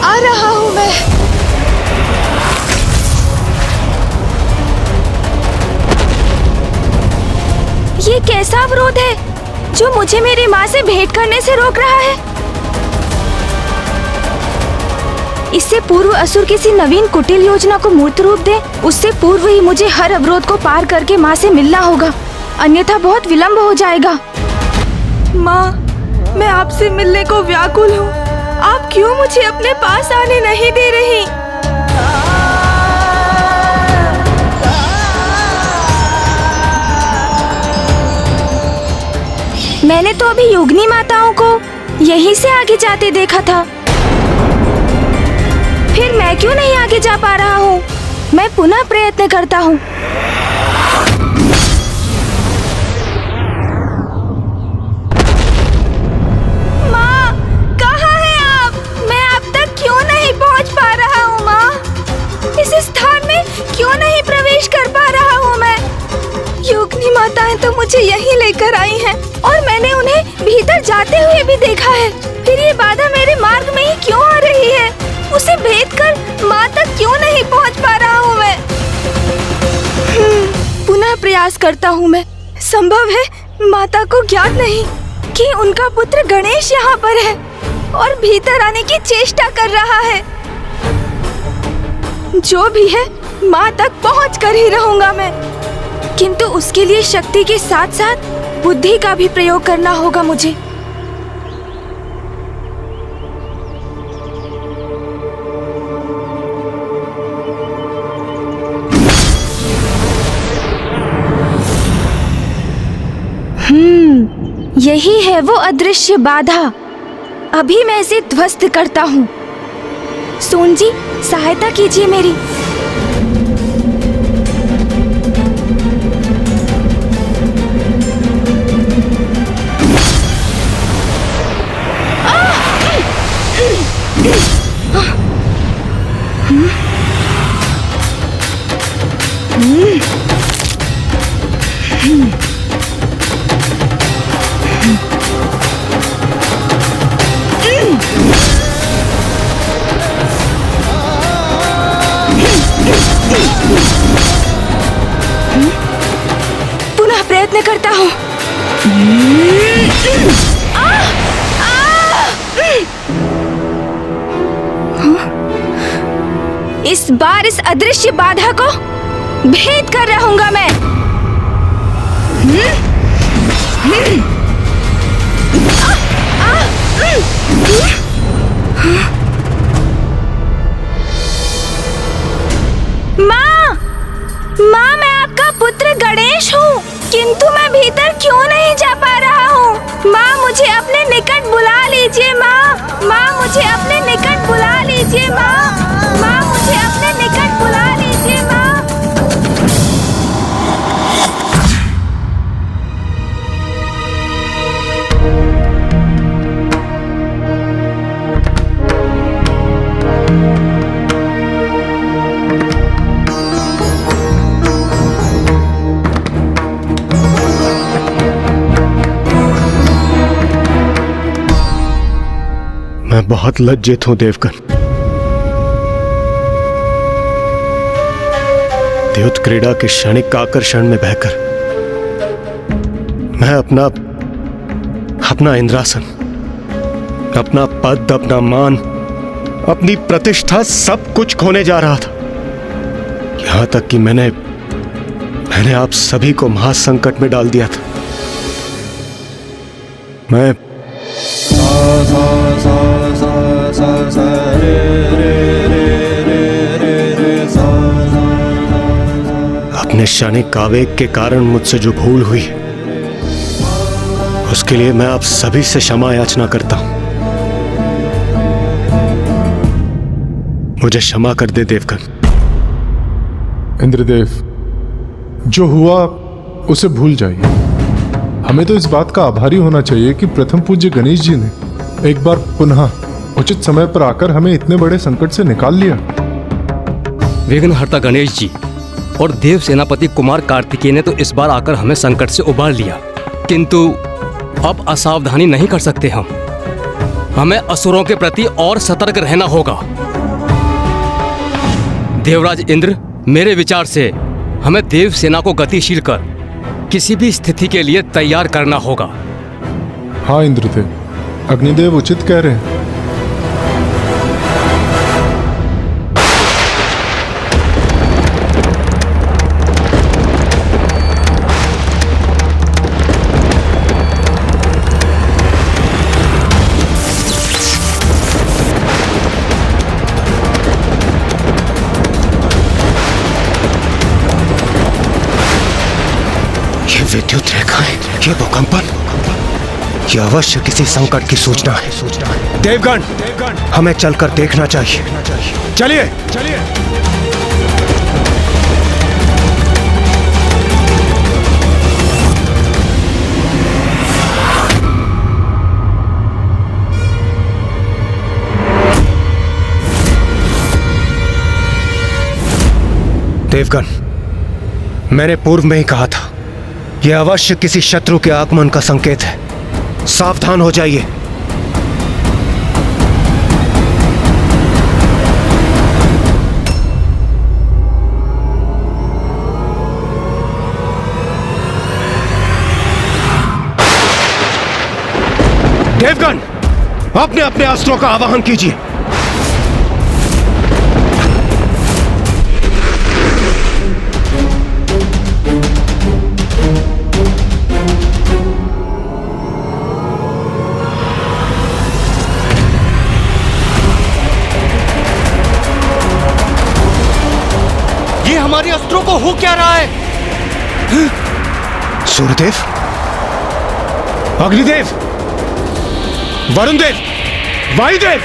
आ रहा हूँ मैं। ये कैसा अवरोध है जो मुझे मेरी माँ से भेंट करने से रोक रहा है? इससे पूर्व असुर किसी नवीन कुटिल योजना को मूर्त रूप दे, उससे पूर्व ही मुझे हर अवरोध को पार करके माँ से मिलना होगा, अन्यथा बहुत विलंब हो जाएगा। माँ, मैं आपसे मिलने को व्याकुल हूँ। आप क्यों मुझे अपने पास आने नहीं दे रही? मैंने तो अभी योगिनी माताओं को यहीं से आगे जाते देखा था, फिर मैं क्यों नहीं आगे जा पा रहा हूँ? मैं पुनः प्रयत्न करता हूँ। माँ, कहाँ हैं आप? मैं अब तक क्यों नहीं पहुँच पा रहा हूँ? माँ, इस स्थान में क्यों नहीं प्रवेश कर पा रहा हूँ मैं? योगिनी माताएं तो मुझे यहीं लेकर आई हैं और मैंने उन्हें भीतर जाते हुए भी देखा है, फिर ये बाधा मेरे मार्ग में ही क्यों आ रही है? उसे भेद कर माँ तक क्यों नहीं पहुँच पा रहा हूँ मैं? पुनः प्रयास करता हूँ मैं। संभव है माता को ज्ञात नहीं कि उनका पुत्र गणेश यहाँ पर है और भीतर आने की चेष्टा कर रहा है। जो भी है, माँ तक पहुँच कर ही रहूंगा मैं, किंतु उसके लिए शक्ति के साथ साथ बुद्धि का भी प्रयोग करना होगा मुझे। यही है वो अदृश्य बाधा। अभी मैं इसे ध्वस्त करता हूँ। सोन जी, सहायता कीजिए मेरी। पुनः प्रयत्न करता हूँ। इस बार इस अदृश्य बाधा को भेद कर रहूंगा मैं। माँ, माँ, मैं आपका पुत्र गणेश हूँ, किंतु मैं भीतर क्यों नहीं जा पा रहा हूँ? माँ, मुझे अपने निकट बुला लीजिए। माँ, माँ, मुझे अपने निकट बुला लीजिए। माँ, माँ, मुझे अपने निकट बुला लीजिए। माँ। मैं बहुत लज्जित हूं देवगन। द्युत क्रीड़ा के क्षणिक आकर्षण में बहकर मैं अपना इंद्रासन, अपना पद, अपना मान, अपनी प्रतिष्ठा सब कुछ खोने जा रहा था। यहां तक कि मैंने आप सभी को महासंकट में डाल दिया था। मैं अपने क्षणिक आवेग के कारण मुझसे जो भूल हुई उसके लिए मैं आप सभी से क्षमा याचना करता हूं। मुझे क्षमा कर दे देवगन। इंद्रदेव, जो हुआ उसे भूल जाइए। हमें तो इस बात का आभारी होना चाहिए कि प्रथम पूज्य गणेश जी ने एक बार पुनः उचित समय पर आकर हमें इतने बड़े संकट से निकाल लिया। विघ्नहर्ता गणेश जी और देव सेनापति कुमार कार्तिकेय ने तो इस बार आकर हमें संकट से उबार लिया, किंतु अब असावधानी नहीं कर सकते हम। हमें असुरों के प्रति और सतर्क रहना होगा। देवराज इंद्र, मेरे विचार से हमें देव सेना को गतिशील कर किसी भी स्थिति के लिए तैयार करना होगा। हाँ इंद्रदेव, अग्निदेव उचित कह रहे हैं। विद्युत रेखाएं, ये भूकंपन, ये अवश्य किसी संकट की सूचना है। देवगण, हमें चलकर देखना चाहिए। चलिए चलिए। देवगण, मैंने पूर्व में ही कहा था, यह अवश्य किसी शत्रु के आगमन का संकेत है। सावधान हो जाइए। देवगण, अपने अपने अस्त्रों का आवाहन कीजिए। हमारे अस्त्रों को हो क्या रहा है? सूर्यदेव, अग्निदेव, वरुणदेव, वायुदेव,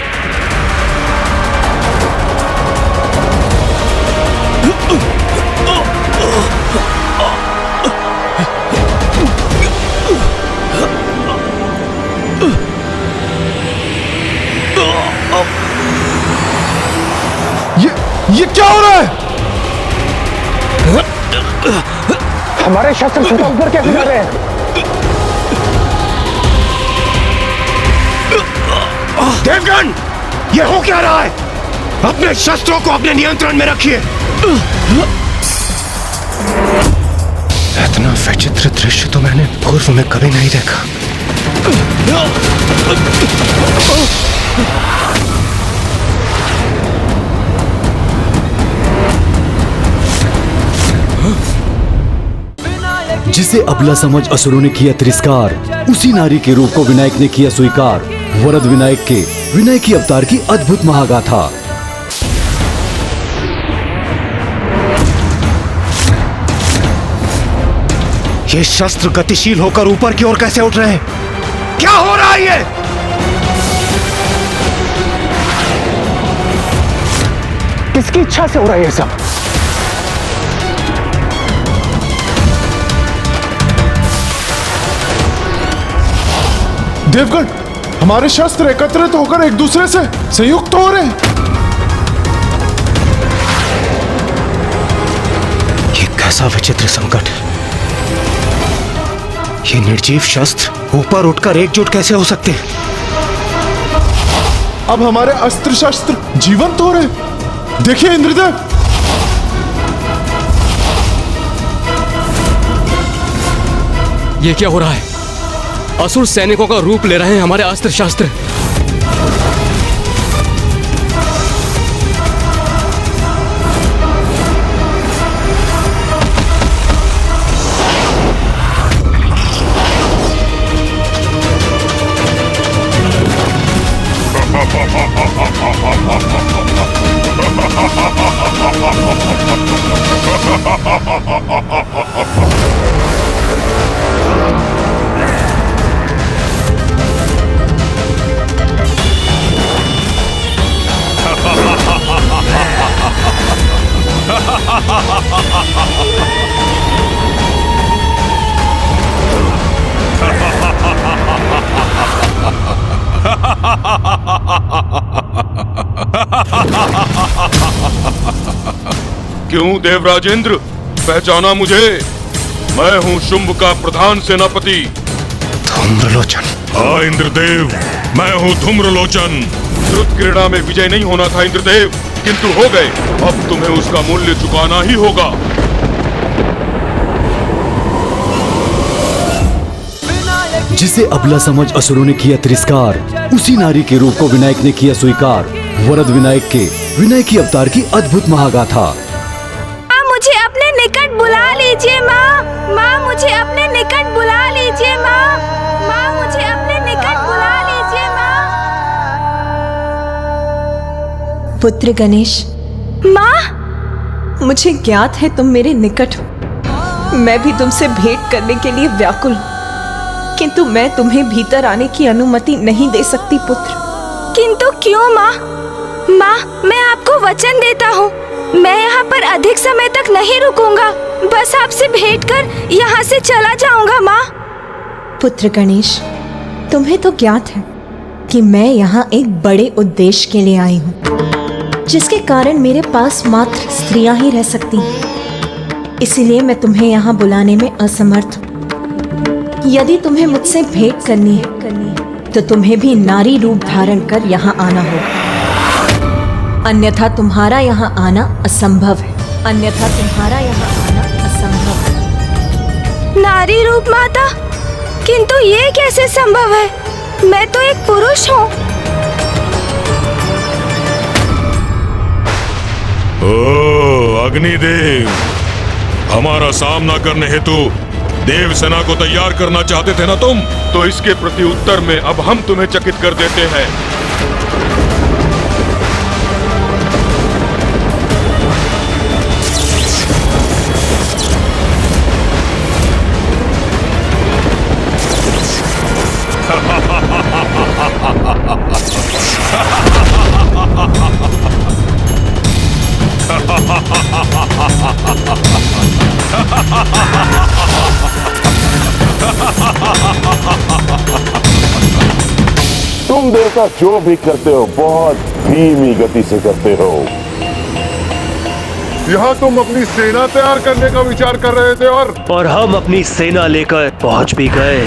ये क्या हो रहा है? हमारे शस्त्र सीधा ऊपर कैसे जा रहे हैं? देवगण, ये हो क्या रहा है? अपने शस्त्रों को अपने नियंत्रण में रखिए। इतना विचित्र दृश्य तो मैंने पूर्व में कभी नहीं देखा। जिसे अबला समझ असुरों ने किया तिरस्कार, उसी नारी के रूप को विनायक ने किया स्वीकार। वरद विनायक के विनायकी अवतार की अद्भुत महागाथा। ये शस्त्र गतिशील होकर ऊपर की ओर कैसे उठ रहे हैं? क्या हो रहा है ये? किसकी इच्छा से हो रहा है ये सब? देवगण, हमारे शस्त्र एकत्रित होकर एक दूसरे से संयुक्त हो रहे हैं। ये कैसा विचित्र संकट है? ये निर्जीव शस्त्र ऊपर उठकर एकजुट कैसे हो सकते हैं? अब हमारे अस्त्र शस्त्र जीवंत हो रहे। देखिए इंद्रदेव, ये क्या हो रहा है? असुर सैनिकों का रूप ले रहे हैं हमारे अस्त्र शस्त्र। क्यों देवराजेंद्र, पहचाना मुझे? मैं हूँ शुंभ का प्रधान सेनापति धूम्रलोचन। हाँ इंद्रदेव, मैं हूँ धूम्रलोचन। द्रुत क्रीड़ा में विजय नहीं होना था इंद्रदेव, किंतु हो गए। अब तुम्हें उसका मूल्य चुकाना ही होगा। जिसे अबला समझ असुरों ने किया तिरस्कार, उसी नारी के रूप को विनायक ने किया स्वीकार। वरद विनायक के विनय की अवतार की अद्भुत महागाथा। माँ मुझे अपने निकट बुला लीजिए माँ। माँ मुझे अपने निकट बुला लीजिए माँ। माँ मुझे अपने निकट बुला लीजिए माँ। पुत्र गणेश। माँ, मुझे ज्ञात है तुम मेरे निकट हो। मैं भी तुमसे भेंट करने के लिए व्याकुल हूँ, किंतु मैं तुम्हें भीतर आने की अनुमति नहीं दे सकती पुत्र। किंतु क्यों माँ? माँ, मैं आपको वचन देता हूँ, मैं यहाँ पर अधिक समय तक नहीं रुकूंगा। बस आपसे भेंट कर यहाँ से चला जाऊंगा माँ। पुत्र गणेश, तुम्हें तो ज्ञात है कि मैं यहाँ एक बड़े उद्देश्य के लिए आई हूँ, जिसके कारण मेरे पास मात्र स्त्रियां ही रह सकती हैं। इसीलिए मैं तुम्हें यहाँ बुलाने में असमर्थ हूँ। यदि तुम्हें मुझसे भेंट करनी है तो तुम्हें भी नारी रूप धारण कर यहाँ आना होगा, अन्यथा तुम्हारा यहाँ आना असंभव है। अन्यथा तुम्हारा यहाँ आना असंभव है। नारी रूप माता? किंतु ये कैसे संभव है? मैं तो एक पुरुष हूँ। ओ अग्निदेव, हमारा सामना करने हेतु देव सेना को तैयार करना चाहते थे ना तुम? तो इसके प्रति उत्तर में अब हम तुम्हें चकित कर देते हैं। तुम देवता जो भी करते हो बहुत धीमी गति से करते हो। यहाँ तुम अपनी सेना तैयार करने का विचार कर रहे थे और हम अपनी सेना लेकर पहुंच भी गए।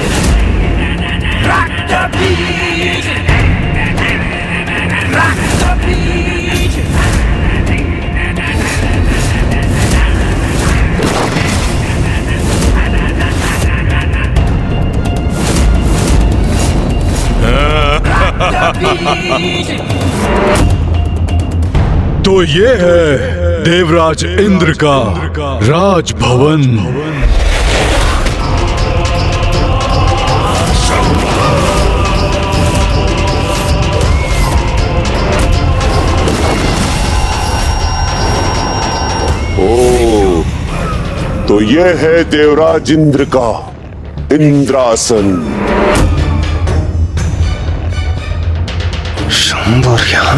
तो ये है देवराज इंद्र का राजभवन। ओ, तो ये है देवराज इंद्र का इंद्रासन। शंभर यहाँ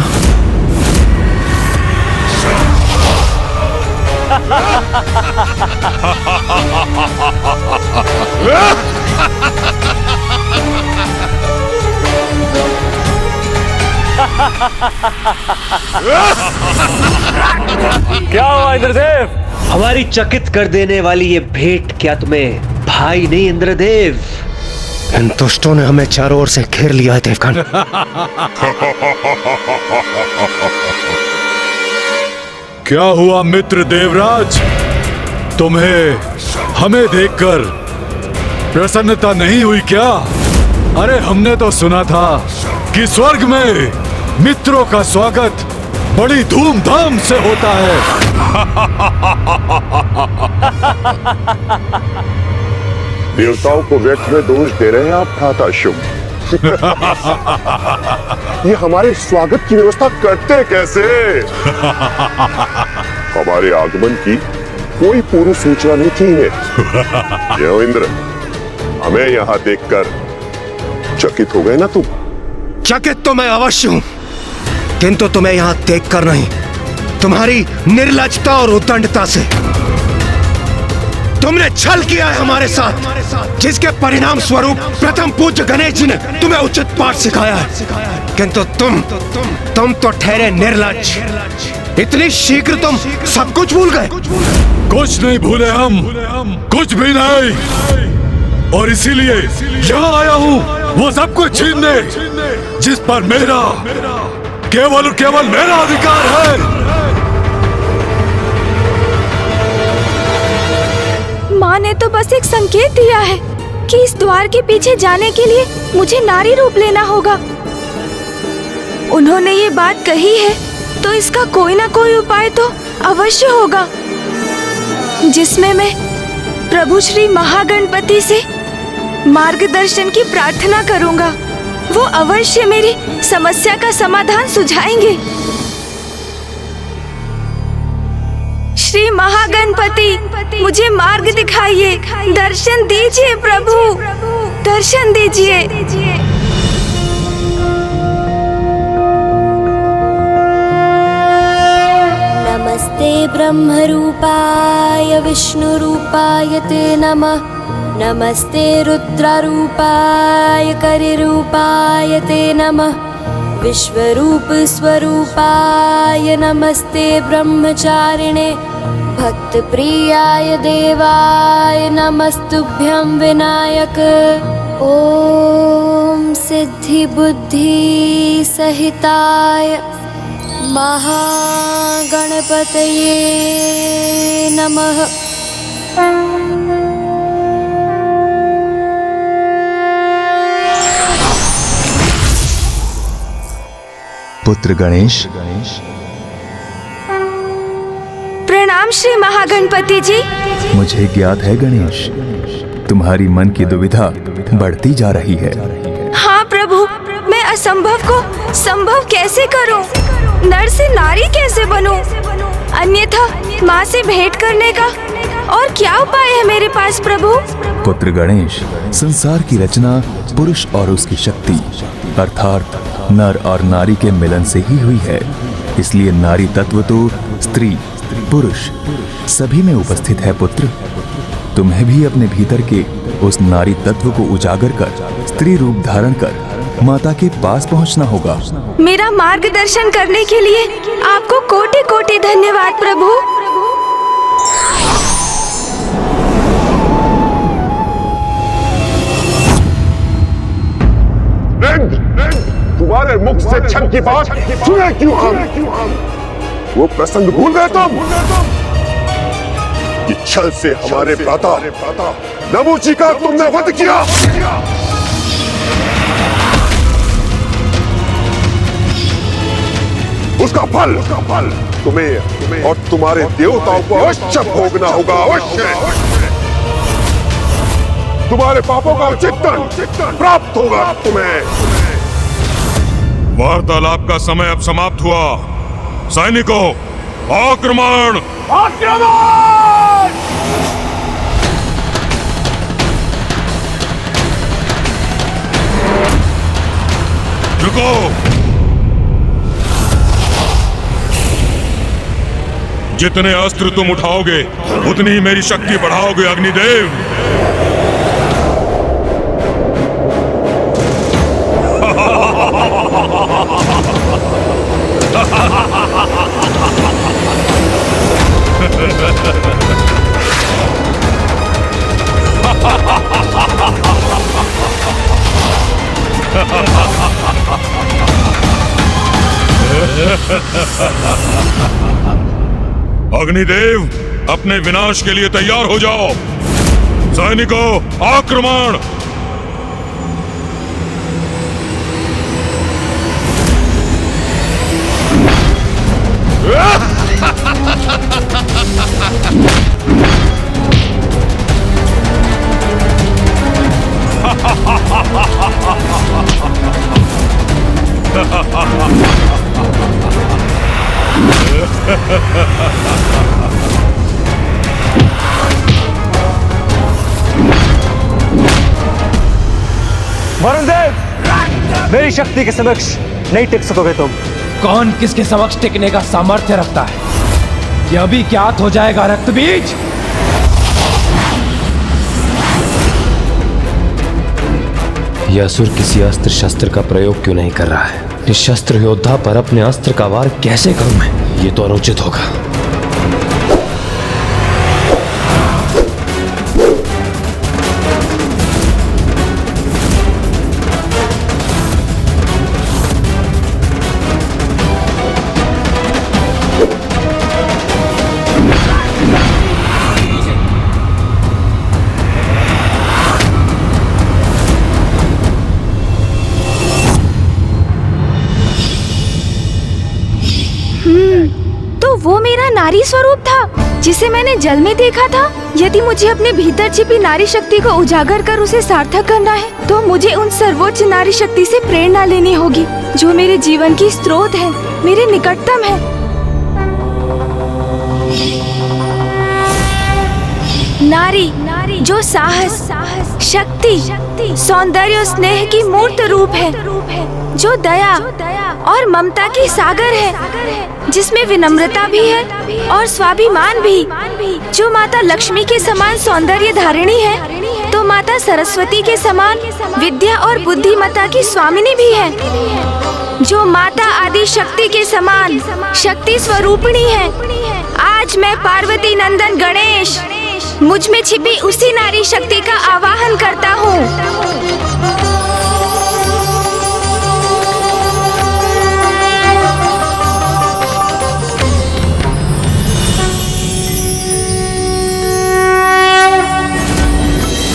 क्या हुआ इंद्रदेव? हमारी चकित कर देने वाली ये भेंट क्या तुम्हें भाई नहीं इंद्रदेव? इन दुष्टों ने हमें चारों ओर से घेर लिया है देवगण। क्या हुआ मित्र देवराज? तुम्हें हमें देखकर प्रसन्नता नहीं हुई क्या? अरे हमने तो सुना था कि स्वर्ग में मित्रों का स्वागत बड़ी धूमधाम से होता है। देवताओं को व्यर्थ में दोष दे रहे हैं आप भ्राता शुंभ। ये हमारे स्वागत की व्यवस्था करते कैसे? हमारे आगमन की कोई पूर्व सूचना नहीं थी इन्हें। यो इंद्र, हमें यहाँ देखकर चकित हो गए ना तुम? चकित तो मैं अवश्य हूं, किंतु तुम्हें यहाँ देखकर नहीं, तुम्हारी निर्लजता और उद्दंडता से तुमने छल किया है हमारे साथ, जिसके परिणाम स्वरूप प्रथम पूज्य गणेश जी ने तुम्हें उचित पाठ सिखाया है। किंतु तुम तो ठहरे निर्लज। इतनी शीघ्र तुम सब कुछ भूल गए। कुछ नहीं भूले हम, कुछ भी नहीं। और इसीलिए यहाँ आया हूँ वो सब कुछ छीनने जिस पर मेरा केवल और केवल मेरा अधिकार है। माँ ने तो बस एक संकेत दिया है कि इस द्वार के पीछे जाने के लिए मुझे नारी रूप लेना होगा। उन्होंने ये बात कही है तो इसका कोई ना कोई उपाय तो अवश्य होगा, जिसमें मैं प्रभु श्री महागणपति से मार्गदर्शन की प्रार्थना करूंगा। वो अवश्य मेरी समस्या का समाधान सुझाएंगे। श्री महागणपति, मुझे मार्ग दिखाइए, दर्शन दीजिए प्रभु, दर्शन दीजिए। नमस्ते ब्रह्मरूपाय विष्णुरूपाय ते नमः। नमस्ते रुद्ररूपाय करिरूपाय ते नमः। विश्वरूप स्वरूपाय नमस्ते ब्रह्मचारिणे। भक्त प्रियाय देवाय नमस्तुभ्यं विनायक। ओम सिद्धि बुद्धि सहिताय महागणपतये नमः। पुत्र गणेश। प्रणाम श्री महागणपति जी। मुझे ज्ञात है गणेश, तुम्हारी मन की दुविधा बढ़ती जा रही है। हाँ प्रभु, मैं असंभव को संभव कैसे करूं? नर से नारी कैसे बनूं? अन्यथा माँ से भेंट करने का और क्या उपाय है मेरे पास प्रभु? पुत्र गणेश, संसार की रचना पुरुष और उसकी शक्ति अर्थात नर और नारी के मिलन से ही हुई है। इसलिए नारी तत्व तो स्त्री पुरुष सभी में उपस्थित है। पुत्र, तुम्हें भी अपने भीतर के उस नारी तत्व को उजागर कर स्त्री रूप धारण कर माता के पास पहुंचना होगा। मेरा मार्गदर्शन करने के लिए आपको कोटि कोटि धन्यवाद प्रभु। तुम्हारे मुख से छल की बात सुने क्यों हम? वो प्रसंग भूल गए तुम कि छल से हमारे प्राता नमूची का तुमने वध किया। उसका फल तुम्हें और तुम्हारे देवताओं को अवश्य भोगना होगा। अवश्य तुम्हारे पापों का चिंतन प्राप्त होगा तुम्हें। वार्तालाप का समय अब समाप्त हुआ। सैनिकों, आक्रमण! आक्रमण! रुको! जितने अस्त्र तुम उठाओगे उतनी ही मेरी शक्ति बढ़ाओगे अग्निदेव। अग्निदेव, अपने विनाश के लिए तैयार हो जाओ। सैनिकों, आक्रमण! वरुण देव, मेरी शक्ति के समक्ष नहीं टिक सकोगे तुम। कौन किसके समक्ष टिकने का सामर्थ्य रखता है? कि अभी क्या हो जाएगा रक्त बीज। यह असुर किसी अस्त्र शस्त्र का प्रयोग क्यों नहीं कर रहा है? निशस्त्र योद्धा पर अपने अस्त्र का वार कैसे करूं मैं? ये तो अनुचित होगा। तो वो मेरा नारी स्वरूप था जिसे मैंने जल में देखा था। यदि मुझे अपने भीतर छिपी नारी शक्ति को उजागर कर उसे सार्थक करना है तो मुझे उन सर्वोच्च नारी शक्ति से प्रेरणा लेनी होगी जो मेरे जीवन की स्रोत है, मेरे निकटतम है। नारी जो साहस, शक्ति, सौंदर्य और स्नेह की मूर्त रूप है, जो दया और ममता की सागर है, जिसमें विनम्रता भी है और स्वाभिमान भी, जो माता लक्ष्मी के समान सौंदर्य धारिणी है तो माता सरस्वती के समान विद्या और बुद्धिमता की स्वामिनी भी है, जो माता आदि शक्ति के समान शक्ति स्वरूपिणी है। आज मैं पार्वती नंदन गणेश मुझ में छिपी उसी नारी शक्ति का आवाहन करता हूँ।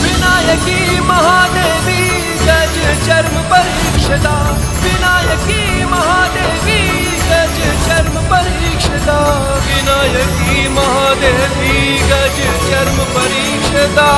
विनायकी महादेवी गज चर्म परीक्षदा, विनायकी महादेवी गज चर्म परीक्षदा, विनायकी महादेवी गज चर्म परीक्षदा।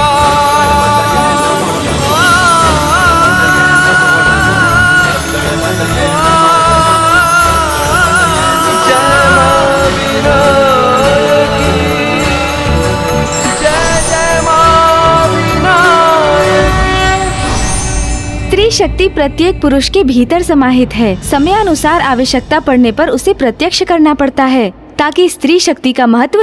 स्त्री शक्ति प्रत्येक पुरुष के भीतर समाहित है। समयानुसार आवश्यकता पड़ने पर उसे प्रत्यक्ष करना पड़ता है ताकि स्त्री शक्ति का महत्व